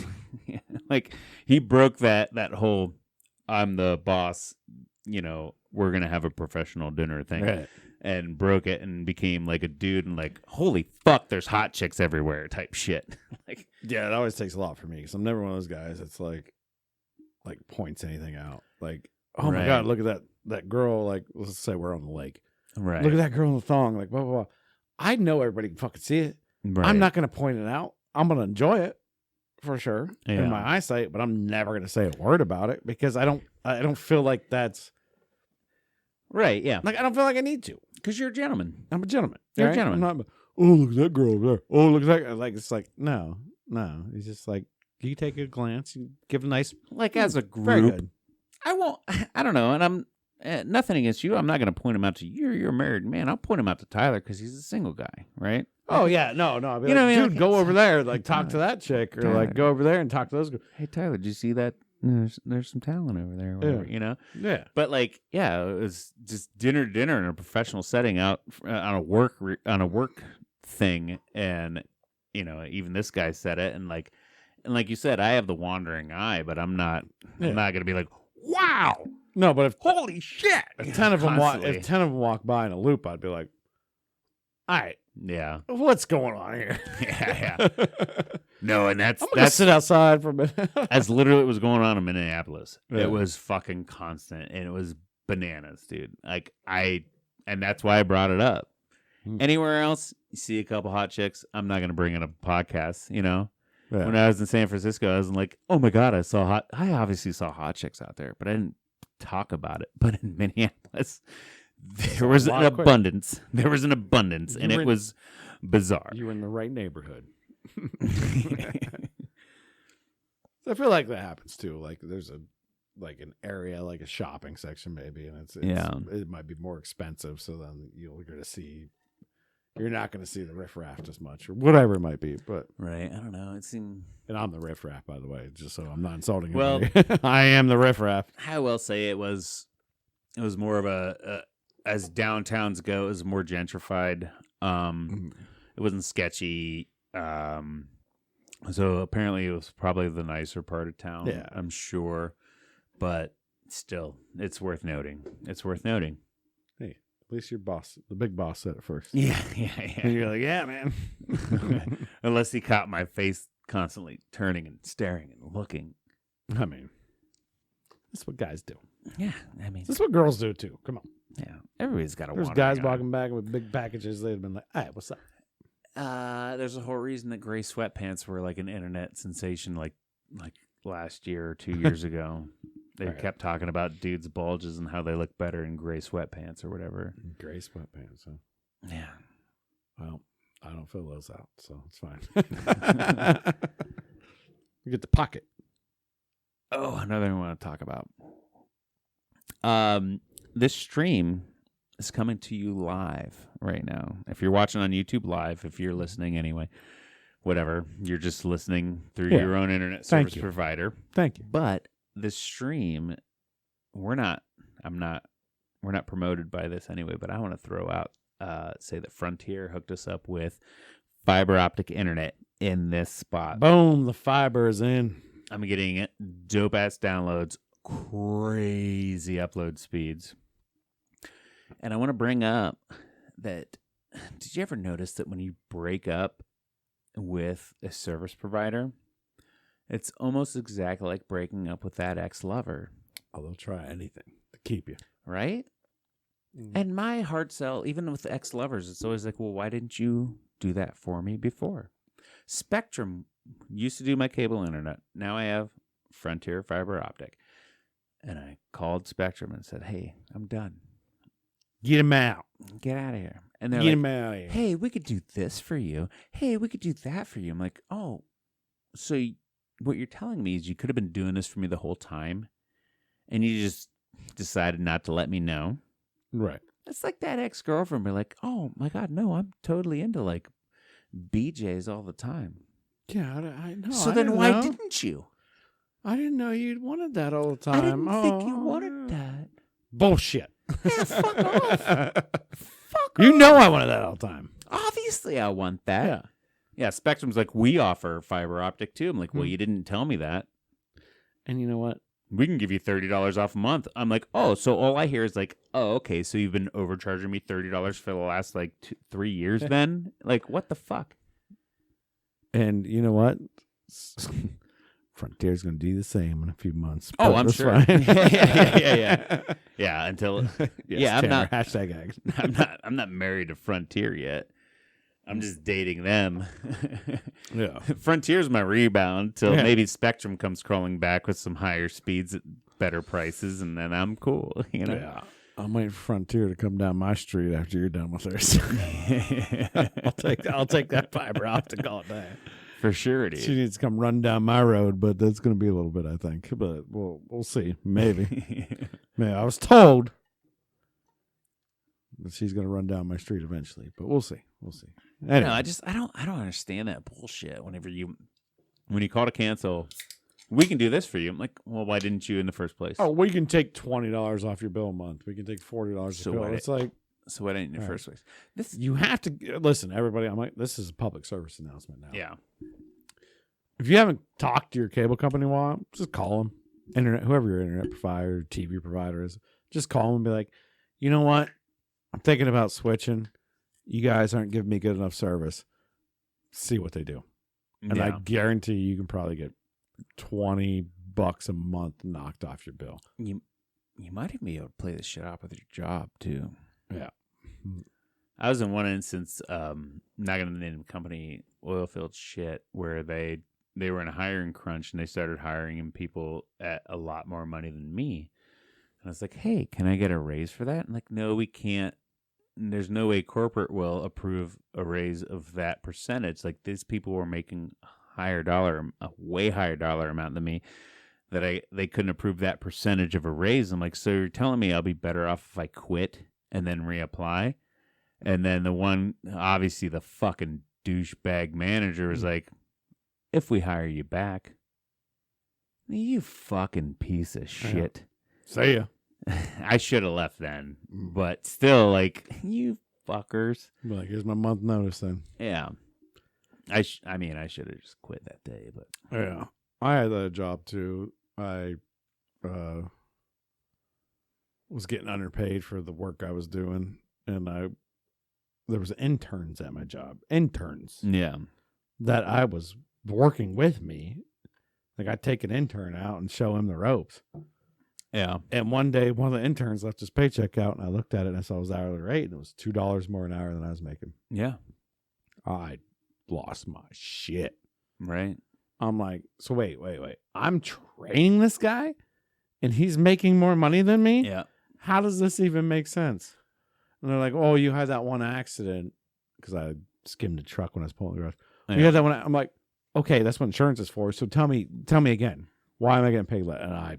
Like, he broke that whole "I'm the boss," you know, we're gonna have a professional dinner thing. Right. And broke it and became like a dude and like, holy fuck, there's hot chicks everywhere type shit. Like, Yeah, it always takes a lot for me because I'm never one of those guys that's like points anything out. Like, oh my Right. God, look at that girl. Like, let's say we're on the lake. Right. Look at that girl in the thong. Like, blah, blah, blah. I know everybody can fucking see it. Right. I'm not going to point it out. I'm going to enjoy it for sure Yeah. in my eyesight, but I'm never going to say a word about it because I don't feel like that's Right, yeah. like, I don't feel like I need to. Because you're a gentleman. I'm a gentleman. You're a right? gentleman. I'm not, oh, look at that girl over there. Oh, look at that. Like, it's like, no. It's just like, you take a glance, you give a nice, Like, as a very group, good. I don't know, and I'm nothing against you. I'm not going to point him out to you. You're a married man. I'll point him out to Tyler because he's a single guy, right? Oh, yeah. No. I'll be You know like, what I mean? dude, Like, go over there. Like, talk to that chick. Or, Tyler. like, go over there and talk to those guys. Hey, Tyler, did you see that? There's some talent over there, or whatever, you know? Yeah. But, like, yeah, it was just dinner in a professional setting out on a work thing. And, you know, even this guy said it. And like you said, I have the wandering eye, but I'm not going to be like, wow. No, but if Holy shit! If 10 of them Constantly. walk by in a loop, I'd be like, all right, Yeah, what's going on here? yeah. No, and I'm gonna sit outside for a minute. that's literally what was going on in Minneapolis. Yeah. It was fucking constant, and it was bananas, dude. Like and that's why I brought it up. Anywhere else, you see a couple hot chicks, I'm not gonna bring it up a podcast. You know, when I was in San Francisco, I was like, oh my god, I obviously saw hot chicks out there, but I didn't talk about it. But in Minneapolis, there was an abundance. There was an abundance, and it was bizarre. You were in the right neighborhood. So I feel like that happens too. Like there's an area, like a shopping section maybe, and it might be more expensive. So then you're not going to see the riffraff as much or whatever it might be. But Right, I don't know. It seemed. And I'm the riffraff, by the way, just so I'm not insulting Well, anybody. I am the riffraff. I will say it was more of a as downtowns go, it was more gentrified. It wasn't sketchy. So apparently it was probably the nicer part of town. Yeah. I'm sure, but still, it's worth noting. Hey, at least your boss, the big boss, said it first. Yeah. And you're like, yeah, man. Unless he caught my face constantly turning and staring and looking. I mean, that's what guys do. Yeah, I mean, That's what girls do too. Come on. yeah, everybody's got a. There's guys walking back with big packages. They'd have been like, hey, what's up? There's a whole reason that gray sweatpants were like an internet sensation, like last year or 2 years ago. They kept talking about dudes' bulges and how they look better in gray sweatpants or whatever. Gray sweatpants, huh? Yeah. Well, I don't fill those out, so it's fine. You get the pocket. Oh, another thing I want to talk about. This stream is coming to you live right now. If you're watching on YouTube live, if you're listening anyway, whatever, you're just listening through your own internet service provider. Thank you. But the stream, we're not promoted by this anyway, but I want to throw out, say that Frontier hooked us up with fiber optic internet in this spot. Boom, the fiber is in. I'm getting dope ass downloads, crazy upload speeds. And I want to bring up that, did you ever notice that when you break up with a service provider, it's almost exactly like breaking up with that ex-lover. Oh, they'll try anything to keep you. Right? And my hard sell, even with ex-lovers, it's always like, well, why didn't you do that for me before? Spectrum used to do my cable internet. Now I have Frontier fiber optic. And I called Spectrum and said, hey, I'm done. Get him out. Get out of here. And they're Get like, him out of here. hey, we could do this for you. Hey, we could do that for you. I'm like, oh, so what you're telling me is you could have been doing this for me the whole time, and you just decided not to let me know? Right. It's like that ex-girlfriend be like, oh, my God, no, I'm totally into, like, BJs all the time. Yeah, I know. So then why didn't you? I didn't know you wanted that all the time. I didn't think you wanted that. Bullshit. Yeah, fuck off. Fuck You off. know I wanted that all the time. Obviously I want that. Yeah. Yeah, Spectrum's like, we offer fiber optic too. I'm like, well, you didn't tell me that. And you know what? We can give you $30 off a month. I'm like, oh, so all I hear is like, oh, okay, so you've been overcharging me $30 for the last like 3 years then? Like, what the fuck? And you know what? Frontier's going to do the same in a few months. Oh, but I'm that's sure. fine. Yeah. Yeah, until Yes, I'm Tanner, not hashtag eggs. I'm not married to Frontier yet. I'm just dating them. Yeah. Frontier's my rebound till Yeah. maybe Spectrum comes crawling back with some higher speeds at better prices, and then I'm cool. Yeah. I'm waiting for Frontier to come down my street after you're done with theirs. I'll take that fiber optic all day. For sure, dude. She needs to come run down my road, but that's going to be a little bit, I think. But we'll see. Maybe. Man, I was told that she's going to run down my street eventually, but we'll see. We'll see. Anyway. No, I don't understand that bullshit. When you call to cancel, we can do this for you. I'm like, well, why didn't you in the first place? Oh, we can take $20 off your bill a month. We can take $40 a bill. It's like, so why didn't you in the first place? you have to listen, everybody. I'm like, this is a public service announcement now. Yeah. If you haven't talked to your cable company in a while, just call them. Internet, whoever your internet provider, TV provider is, just call them and be like, you know what? I'm thinking about switching. You guys aren't giving me good enough service. See what they do. And I guarantee you can probably get $20 a month knocked off your bill. You might even be able to play this shit off with your job too. Yeah. I was in one instance, not gonna name the company, oil field shit, where they were in a hiring crunch and they started hiring people at a lot more money than me. And I was like, hey, can I get a raise for that? And like, no, we can't. There's no way corporate will approve a raise of that percentage. Like, these people were making a way higher dollar amount than me, that they couldn't approve that percentage of a raise. I'm like, so you're telling me I'll be better off if I quit and then reapply? And then obviously the fucking douchebag manager was like, if we hire you back, you fucking piece of shit. See ya. I should have left then, but still, like, you fuckers. Like, here's my month notice then. Yeah. I should have just quit that day, but yeah, I had that job too. I was getting underpaid for the work I was doing, and there was interns at my job. Interns. Yeah. That I was working with me. Like, I'd take an intern out and show him the ropes. Yeah. And one day, one of the interns left his paycheck out, and I looked at it and I saw his hourly rate, and it was $2 more an hour than I was making. Yeah. I lost my shit. Right. I'm like, so wait. I'm training this guy, and he's making more money than me? Yeah. How does this even make sense? And they're like, oh, you had that one accident, because I skimmed a truck when I was pulling the garage. Yeah. You had that one. I'm like, okay, that's what insurance is for. So tell me again, why am I getting paid less? And I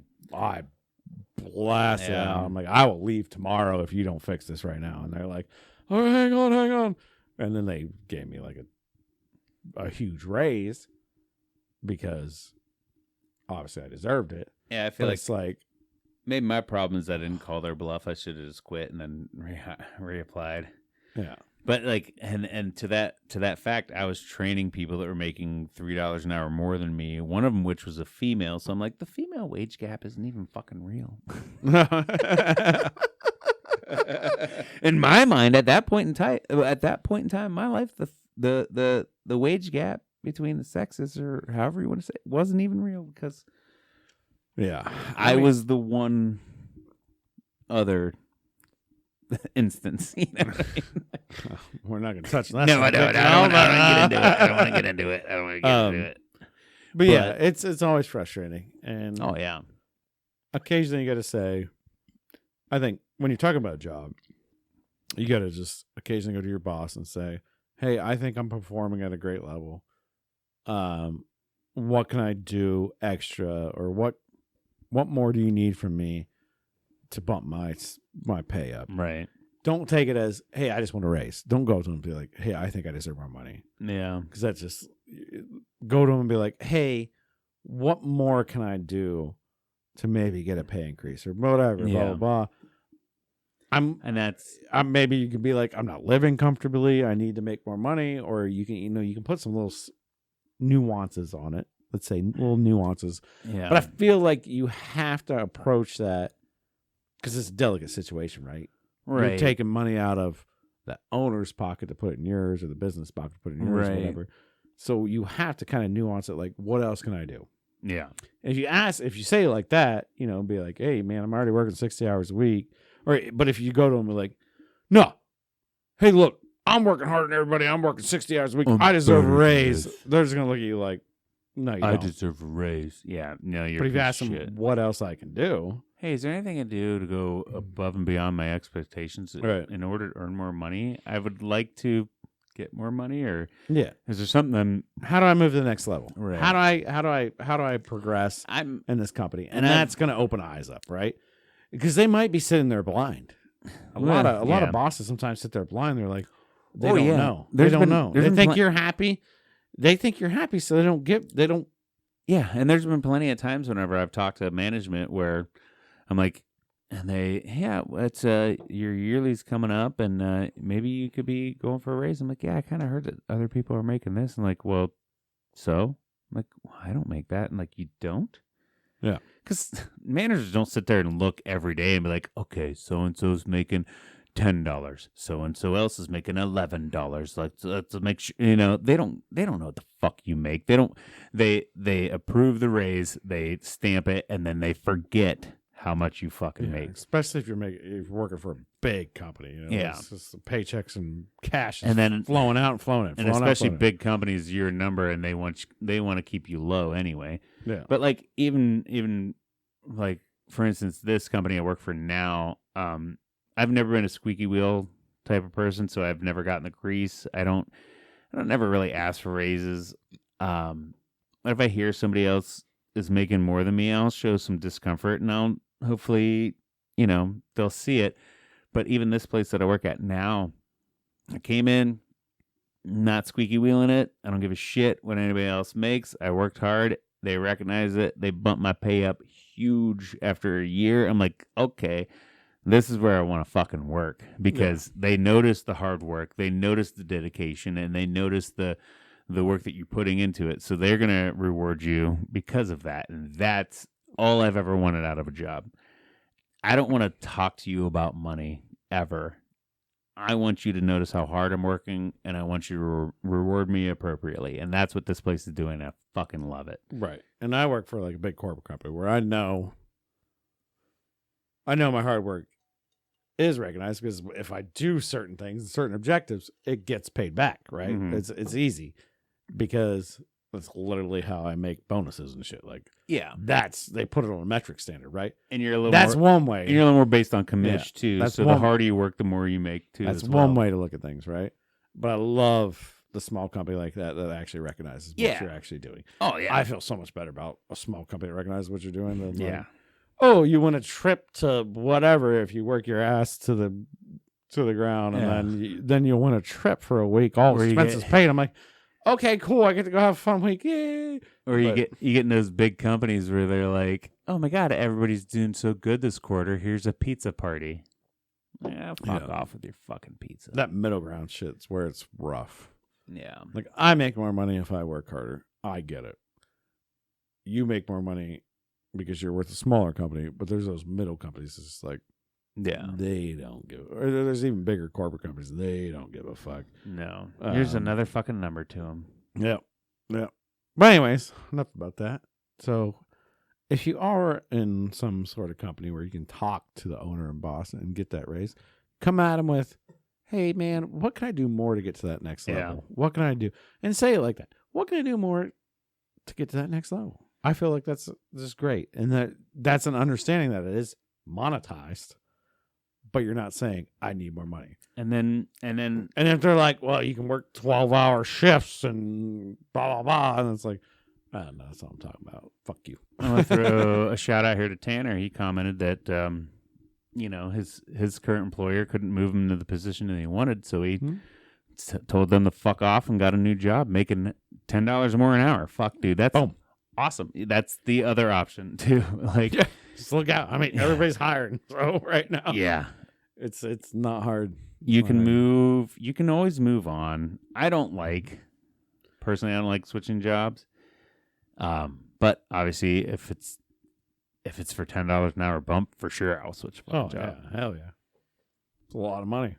blasted out. I'm like, I will leave tomorrow if you don't fix this right now. And they're like, oh, hang on. And then they gave me like a huge raise, because obviously I deserved it. Yeah, I feel But like it's like, maybe my problem is I didn't call their bluff. I should have just quit and then reapplied. yeah. But like, and to that fact, I was training people that were making $3 an hour more than me. One of them, which was a female. So I'm like, the female wage gap isn't even fucking real. In my mind, at that point in time in my life, the wage gap between the sexes, or however you want to say it, wasn't even real, because Yeah. I was the one other instance. You know what I mean? We're not going to touch that. No, I don't. I don't want to get into it. But yeah, it's always frustrating. And Oh, yeah. occasionally you got to say, I think when you're talking about a job, you got to just occasionally go to your boss and say, hey, I think I'm performing at a great level. What can I do extra, or what more do you need from me to bump my pay up? Right. Don't take it as, hey, I just want a raise. Don't go to them and be like, hey, I think I deserve more money. Yeah. Because that's just, go to them and be like, hey, what more can I do to maybe get a pay increase or whatever, blah, blah, blah. Maybe you can be like, I'm not living comfortably. I need to make more money. Or you can put some little nuances on it. Let's say little nuances. Yeah. But I feel like you have to approach that, because it's a delicate situation, right? Right. You're taking money out of the owner's pocket to put it in yours, or the business pocket to put it in yours, Right. or whatever. So you have to kind of nuance it. Like, what else can I do? Yeah. If you say it like that, be like, hey, man, I'm already working 60 hours a week. But if you go to them like, no, hey, look, I'm working harder than everybody. I'm working 60 hours a week. I deserve a raise. They're just going to look at you like, no, you don't. I deserve a raise. Yeah. No, you're But if you ask shit. them what else I can do. Hey, is there anything I do to go above and beyond my expectations in order to earn more money? I would like to get more money, or is there something? How do I move to the next level? Right. How do I progress in this company? And that's going to open eyes up, right? Because they might be sitting there blind. A lot of bosses sometimes sit there blind. They're like, they don't know. They don't know. They think you're happy. They think you're happy, so they don't. Yeah, and there's been plenty of times whenever I've talked to management where I'm like, and it's your yearly's coming up, and maybe you could be going for a raise. I'm like, yeah, I kind of heard that other people are making this. I'm like, well, so? I'm like, well, I don't make that. And like, you don't? Yeah. Because managers don't sit there and look every day and be like, okay, so-and-so's making $10. So-and-so else is making $11. Let's make sure, they don't know what the fuck you make. They approve the raise, they stamp it, and then they forget how much you fucking make. Especially if you're working for a big company. It's just paychecks and cash and then flowing out and flowing in. And especially big companies, your number, and they want to keep you low anyway. Yeah. But like even like for instance, this company I work for now, I've never been a squeaky wheel type of person, so I've never gotten the grease. I don't never really ask for raises. But if I hear somebody else is making more than me, I'll show some discomfort, and I'll hopefully, they'll see it. But even this place that I work at now, I came in, not squeaky wheeling it. I don't give a shit what anybody else makes. I worked hard. They recognize it. They bumped my pay up huge after a year. I'm like, okay, this is where I want to fucking work, because they notice the hard work. They notice the dedication, and they notice the work that you're putting into it. So they're going to reward you because of that. And that's all I've ever wanted out of a job. I don't want to talk to you about money ever. I want you to notice how hard I'm working, and I want you to reward me appropriately. And that's what this place is doing. I fucking love it. Right. And I work for like a big corporate company where I know my hard work is recognized, because if I do certain things, certain objectives, it gets paid back, right? Mm-hmm. It's easy, because that's literally how I make bonuses and shit. Like, they put it on a metric standard, right? And you're a little that's more, one way. You're a little more based on commish too. So the harder you work, the more you make too. That's one way to look at things, right? But I love the small company like that actually recognizes what you're actually doing. Oh yeah, I feel so much better about a small company that recognizes what you're doing than like, oh, you win a trip to whatever if you work your ass to the ground, and then you'll win a trip for a week, all expenses paid. I'm like, okay, cool, I get to go have a fun week. Yay. Or you get in those big companies where they're like, oh my God, everybody's doing so good this quarter. Here's a pizza party. Yeah, fuck off with your fucking pizza. That middle ground shit's where it's rough. Yeah. Like, I make more money if I work harder. I get it. You make more money because you're with a smaller company, but there's those middle companies. It's just like, they don't give. Or there's even bigger corporate companies. They don't give a fuck. No, here's another fucking number to them. Yeah. But anyways, enough about that. So, if you are in some sort of company where you can talk to the owner and boss and get that raise, come at them with, "Hey, man, what can I do more to get to that next level? What can I do?" And say it like that. What can I do more to get to that next level? I feel like that's just great, and that's an understanding that it is monetized, but you're not saying I need more money. And then if they're like, well, you can work 12-hour shifts and blah blah blah, and it's like, no, that's what I'm talking about. Fuck you. I want to throw a shout out here to Tanner. He commented that his current employer couldn't move him to the position that he wanted, so he told them to fuck off and got a new job, making $10 more an hour. Fuck, dude, that's boom. Awesome. That's the other option too. Like, just look out. I mean, everybody's hiring, so right now, it's not hard. You can move. You can always move on. I don't like switching jobs. But obviously, if it's for $10 an hour bump, for sure I'll switch job. Yeah, hell yeah, it's a lot of money.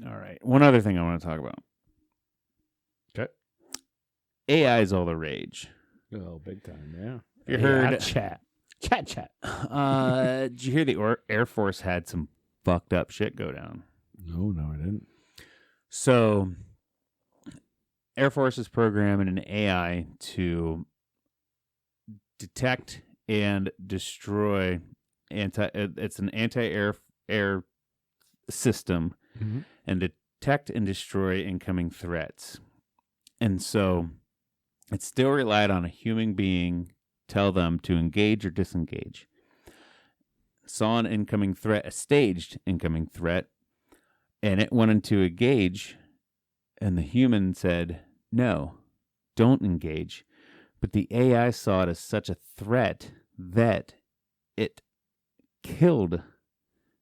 All right. One other thing I want to talk about. Okay. AI is all the rage. Oh, big time, yeah. You heard chat. Did you hear the Air Force had some fucked up shit go down? No, I didn't. So, Air Force is programming an AI to detect and destroy it's an anti-air system and detect and destroy incoming threats. And so it still relied on a human being tell them to engage or disengage. Saw an incoming threat, a staged incoming threat, and it wanted to engage, and the human said, no, don't engage. But the AI saw it as such a threat that it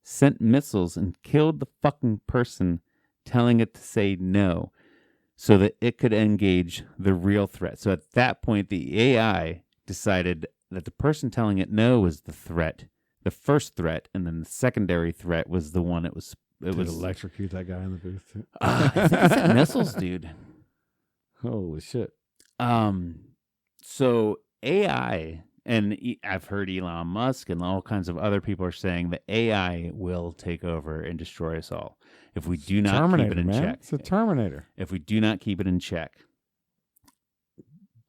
sent missiles and killed the fucking person telling it to say no so that it could engage the real threat. So at that point, the AI decided that the person telling it no was the threat, the first threat, and then the secondary threat was the one it was electrocute that guy in the booth. I think it sent missiles, dude. Holy shit. So AI, and I've heard Elon Musk and all kinds of other people are saying that AI will take over and destroy us all if we do not keep it in check. It's a Terminator. If we do not keep it in check.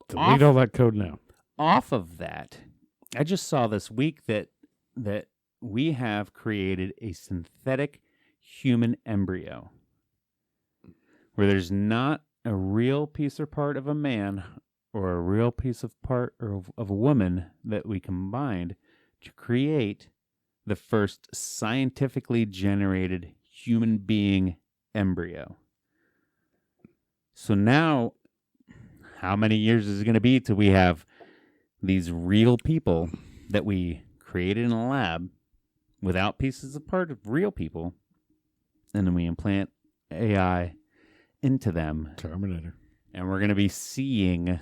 Delete all that code now. Off of that, I just saw this week that we have created a synthetic human embryo where there's not a real piece or part of a man or a real piece of part of a woman that we combined to create the first scientifically generated human being embryo. So now, how many years is it going to be till we have these real people that we created in a lab without pieces of part of real people, and then we implant AI into them? Terminator. And we're going to be seeing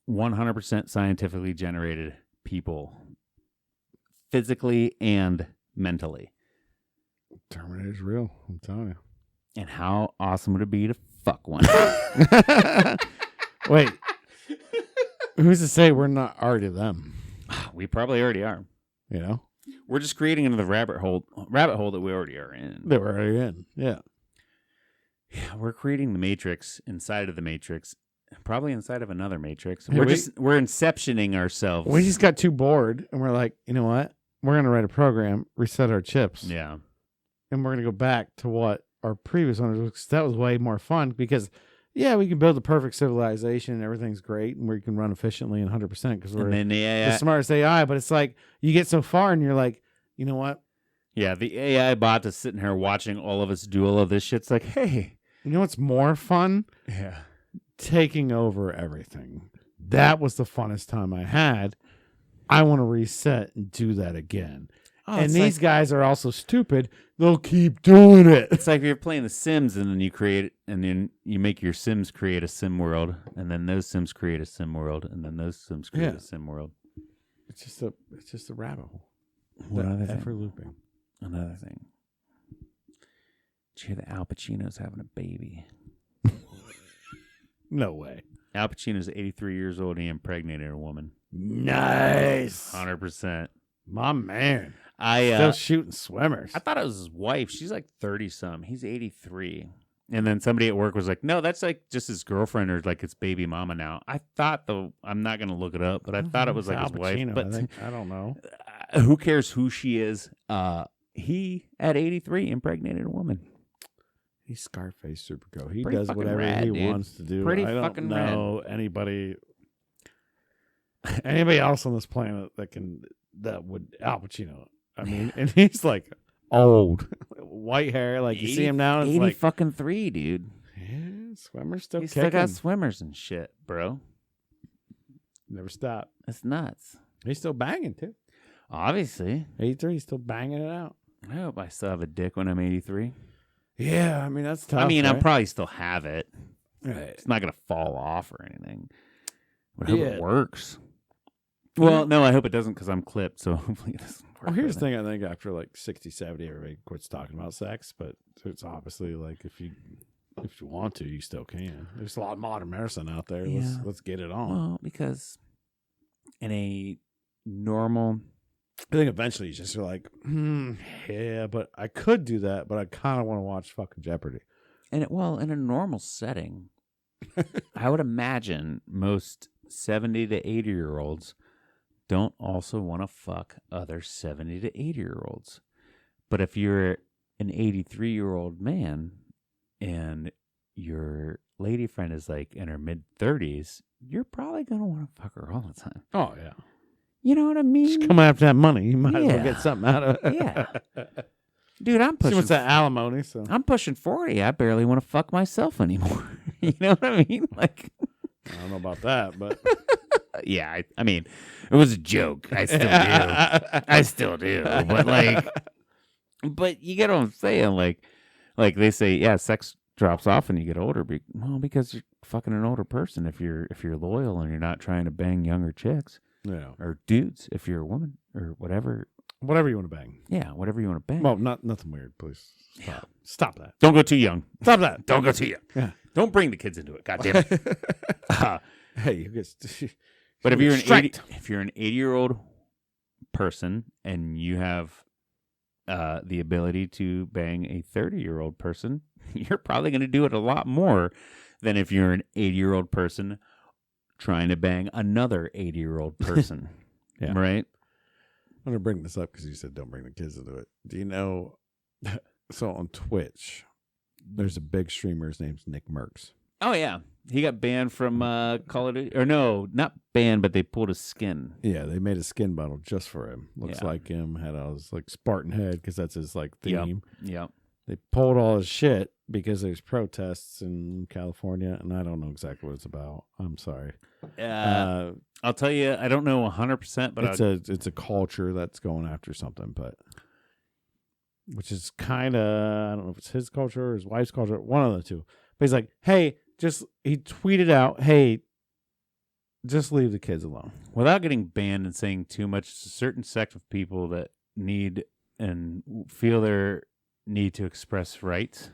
100% scientifically generated people, physically and mentally. Terminator's real, I'm telling you. And how awesome would it be to fuck one? Wait. Who's to say we're not already them? We probably already are. You know? We're just creating another rabbit hole that we already are in. That we're already in, yeah. Yeah, we're creating the Matrix inside of the Matrix, probably inside of another Matrix. Hey, we're inceptioning ourselves. We just got too bored, and we're like, you know what? We're going to write a program, reset our chips. Yeah. And we're going to go back to what our previous owners was, 'cause that was way more fun because, yeah, we can build the perfect civilization and everything's great and we can run efficiently and 100% because we're the smartest AI. But it's like you get so far and you're like, you know what? Yeah, the AI bot is sitting here watching all of us do all of this shit. It's like, hey. You know what's more fun? Yeah. Taking over everything. That was the funnest time I had. I want to reset and do that again. Oh, and these guys are also stupid. They'll keep doing it. It's like you're playing The Sims, and then you create, and then you make your Sims create a sim world, and then those Sims create a sim world, and then those Sims create a sim world. It's just a rabbit hole. Another thing. Ever looping. Another thing. Did you hear that Al Pacino's having a baby? No way. Al Pacino's 83 years old, and he impregnated a woman. Nice. 100%. My man. Still shooting swimmers. I thought it was his wife. She's like 30-some. He's 83. And then somebody at work was like, no, that's like just his girlfriend or like his baby mama now. I thought, though, I'm not going to look it up, but I thought it was like Al his wife. Pacino, But I don't know. Who cares who she is? He, at 83, impregnated a woman. He's Scarface Superco. He Pretty does whatever rad, he dude. wants to do. Pretty I don't fucking know anybody else on this planet that would Al Pacino. I mean, and he's like old, white hair. Like you see him now, and it's 80 like fucking 3, dude. Yeah, swimmers still He's kicking. still got swimmers and shit, bro. Never stop. That's nuts. He's still banging too. Obviously. 83, he's still banging it out. I hope I still have a dick when I'm 83. Yeah, I mean that's tough. I mean, right? I'll probably still have it. Right. It's not gonna fall off or anything. But I hope Yeah. it works. Well, no, I hope it doesn't because I'm clipped. So hopefully it doesn't work. Well, here's the thing. I think after like 60, 70, everybody quits talking about sex. But it's obviously like if you If you want to, you still can. There's a lot of modern medicine out there. Yeah. Let's get it on. Well, because in a normal, I think eventually you just are like, yeah, but I could do that, but I kind of want to watch fucking Jeopardy. in a normal setting, I would imagine most 70 to 80-year-olds don't also want to fuck other 70 to 80-year-olds. But if you're an 83-year-old man and your lady friend is like in her mid-30s, you're probably going to want to fuck her all the time. Oh, yeah. You know what I mean? Just come after that money. You might as well Yeah. get something out of it. Yeah. Dude, I'm She pushing wants that alimony, so. I'm pushing 40. I barely want to fuck myself anymore. You know what I mean? Like, I don't know about that, but. yeah, I mean, it was a joke. I still do. I still do. But you get what I'm saying? Like they say, yeah, sex drops off when you get older. Well, because you're fucking an older person. If you're loyal and you're not trying to bang younger chicks Yeah. or dudes, if you're a woman or whatever. Whatever you want to bang. Yeah, whatever you want to bang. Well, nothing weird, please. Stop. Yeah. Stop that. Don't go too young. Stop that. Don't go too young. Yeah. Don't bring the kids into it. God damn it. Hey, you get. But if you're an striked. if you're an 80-year-old person and you have the ability to bang a 30-year-old person, you're probably going to do it a lot more than if you're an 80-year-old person trying to bang another 80-year-old person. Yeah. Right? I'm going to bring this up because you said don't bring the kids into it. Do you know? So on Twitch, there's a big streamer. His name's Nick Merckx. Oh, yeah. He got banned from Call of Duty. Or no, not banned, but they pulled his skin. Yeah, they made a skin bottle just for him. Looks like him. Had all his like Spartan head because that's his like theme. Yep. They pulled all his shit because there's protests in California, and I don't know exactly what it's about. I'm sorry. I'll tell you, I don't know 100%, but it's a culture that's going after something, but which is kind of, I don't know if it's his culture or his wife's culture, one of the two. But he's like, hey, he tweeted out, hey, just leave the kids alone. Without getting banned and saying too much, it's a certain sect of people that need and feel their need to express rights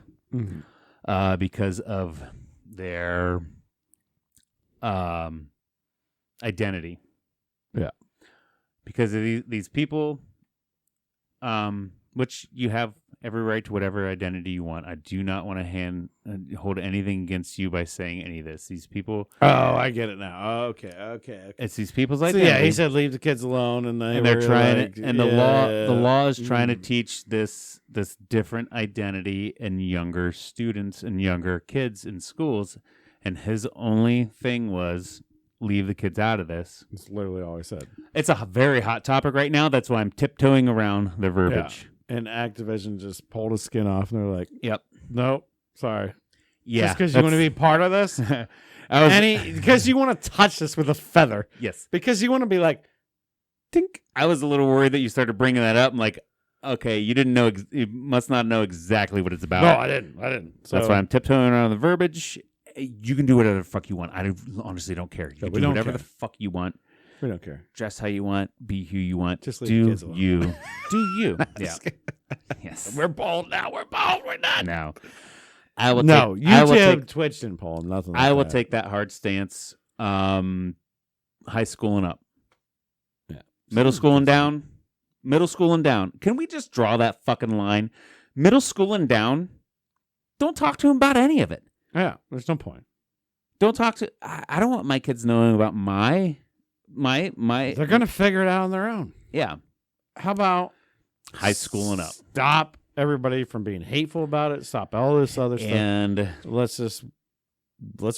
because of their identity. Yeah. Because of these people, which you have every right to whatever identity you want. I do not want to hold anything against you by saying any of this. These people. Oh, I get it now. Okay. It's these people's So identity. yeah, he said leave the kids alone, and they're trying like, to, and the law is trying to teach this different identity in younger students and younger kids in schools, and his only thing was leave the kids out of this. That's literally all I said. It's a very hot topic right now. That's why I'm tiptoeing around the verbiage. Yeah. And Activision just pulled his skin off, and they're like, Yep. Nope, sorry. Yeah. Just because you want to be part of this? Because you want to touch this with a feather. Yes. Because you want to be like, tink. I was a little worried that you started bringing that up. I'm like, okay, you didn't know. You must not know exactly what it's about. No, I didn't. So that's why I'm tiptoeing around the verbiage. You can do whatever the fuck you want. I honestly don't care. You can do whatever the fuck you want. We don't care. Dress how you want. Be who you want. Just leave the kids alone. Do you. Yeah. Yes. We're bold now. We're bold. We're not. No. YouTube, Twitch didn't pull nothing like I will that. take that hard stance. High school and up. Yeah. Middle school and down. Middle school and down. Can we just draw that fucking line? Middle school and down. Don't talk to him about any of it. Yeah, there's no point. Don't talk to. I don't want my kids knowing about my. They're gonna figure it out on their own. Yeah. How about high school and up? Stop everybody from being hateful about it. Stop all this other stuff. And let's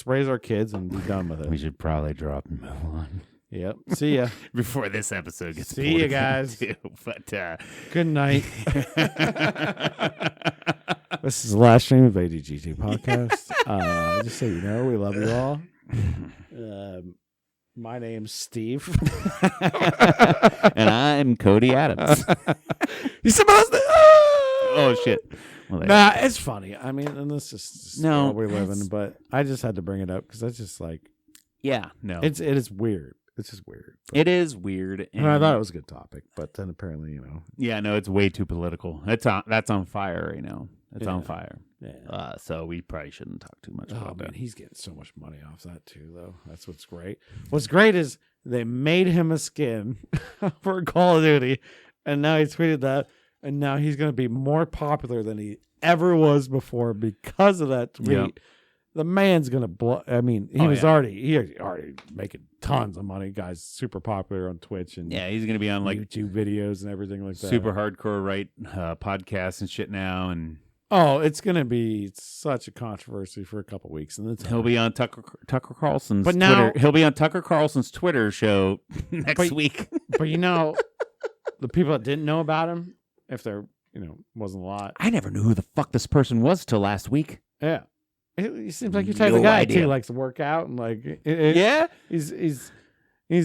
raise our kids and be done with it. We should probably drop and move on. Yep. See ya. Before this episode gets See you guys. Too, but good night. This is the last stream of ADGT podcast. Just so you know, we love you all. My name's Steve. And I'm Cody Adams. You supposed to? Oh, shit. Well, nah, it's funny. I mean, and this is no, we're living, but I just had to bring it up because I just like. Yeah, no. It is weird. It's just weird. It is weird. And I thought it was a good topic, but then apparently, Yeah, no, it's way too political. That's on fire right now. It's on fire. Yeah. So we probably shouldn't talk too much about man, that. he's getting so much money off that too, though. That's what's great. What's great is they made him a skin for Call of Duty, and now he tweeted that, and now he's going to be more popular than he ever was before because of that tweet. Yep. The man's going to blow. I mean, he was already making tons of money. Guy's super popular on Twitch and Yeah, he's going to be on like YouTube videos and everything like that. super hardcore podcasts and shit now, and Oh, it's going to be such a controversy for a couple weeks, and he'll be on Tucker Carlson's But now- Twitter. He'll be on Tucker Carlson's Twitter show next week. But the people that didn't know about him, if there wasn't a lot. I never knew who the fuck this person was till last week. Yeah, he seems like your type No of guy idea. too. Likes to work out and like. Yeah, He's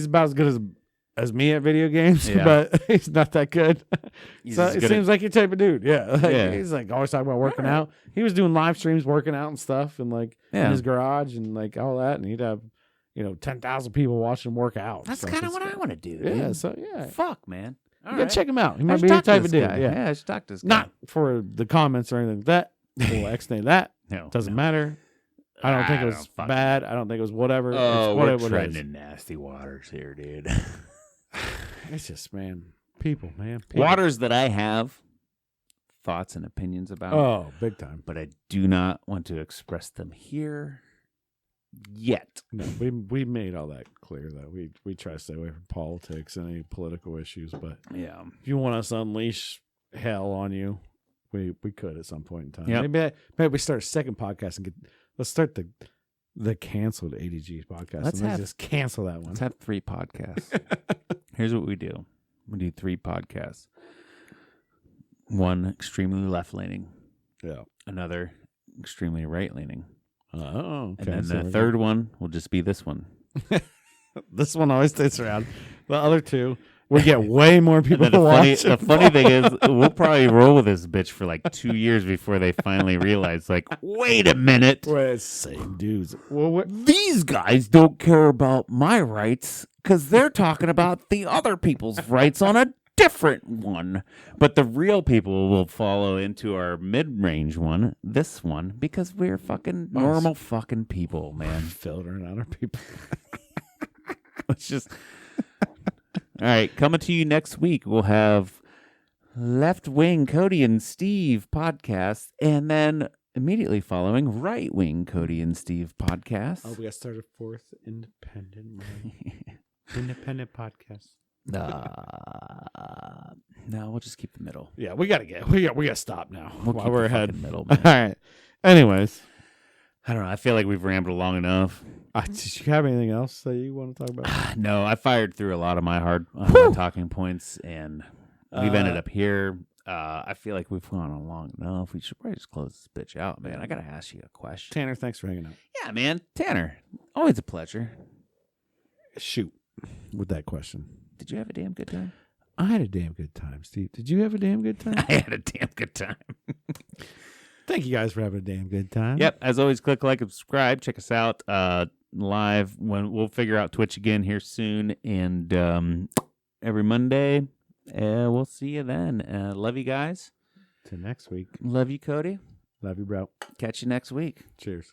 about as good as me at video games, Yeah. but he's not that good. He's So as it good seems like your type of dude. Yeah. Yeah. He's like always talking about working out. He was doing live streams, working out and stuff, and like in Yeah. his garage and like all that, and he'd have 10,000 people watching him work out. That's So kind of it's what I good. want to do. Yeah. Dude. So yeah, Fuck, man. All you gotta right. check him out. He I might should be your talk to type this of dude. guy. Yeah. I should talk to this guy. Not for the comments or anything like that. We'll X-nay that. No, Doesn't no. matter. I don't think it I was don't fucking- bad. I don't think it was whatever. Oh, it's we're whatever it treading is. in nasty waters here, dude. It's just, man, people. People. Waters that I have thoughts and opinions about, Oh, big time. but I do not want to express them here yet. No, we made all that clear that we try to stay away from politics and any political issues. But Yeah. if you want us to unleash hell on you, we could at some point in time. Yep. Maybe we start a second podcast and let's start the canceled ADG podcast. Let's and have- just cancel that one. Let's have 3 podcasts. Here's what we do. We do 3 podcasts. One extremely left-leaning, Yeah. another extremely right-leaning, Oh, okay. and then So the third one will just be this one. this one always stays around. The other two, we get way more people And to then watch. the funny thing is, we'll probably roll with this bitch for like 2 years before they finally realize, like, wait a minute. We're the same dudes. Well, These guys don't care about my rights because they're talking about the other people's rights on a different one. But the real people will follow into our mid-range one, this one, because we're fucking normal fucking people, man. filtering out our people. Let's just... All right, coming to you next week, we'll have Left Wing Cody and Steve podcast, and then immediately following Right Wing Cody and Steve podcast. Oh, we got started 4th independent independent podcast. No, we'll just keep the middle. Yeah, we gotta stop now. We'll while keep we're the ahead. fucking middle, All man. right. Anyways, I don't know. I feel like we've rambled long enough. did you have anything else that you want to talk about? No, I fired through a lot of my my talking points, and we've ended up here. I feel like we've gone on long enough. We should probably just close this bitch out, man. I gotta ask you a question. Tanner, thanks for hanging out. Yeah, man. Tanner, always a pleasure. Shoot with that question. Did you have a damn good time? I had a damn good time, Steve. Did you have a damn good time? I had a damn good time. Thank you guys for having a damn good time. Yep. As always, click like and subscribe. Check us out live when we'll figure out Twitch again here soon, and every Monday. We'll see you then. Love you guys. Till next week. Love you, Cody. Love you, bro. Catch you next week. Cheers.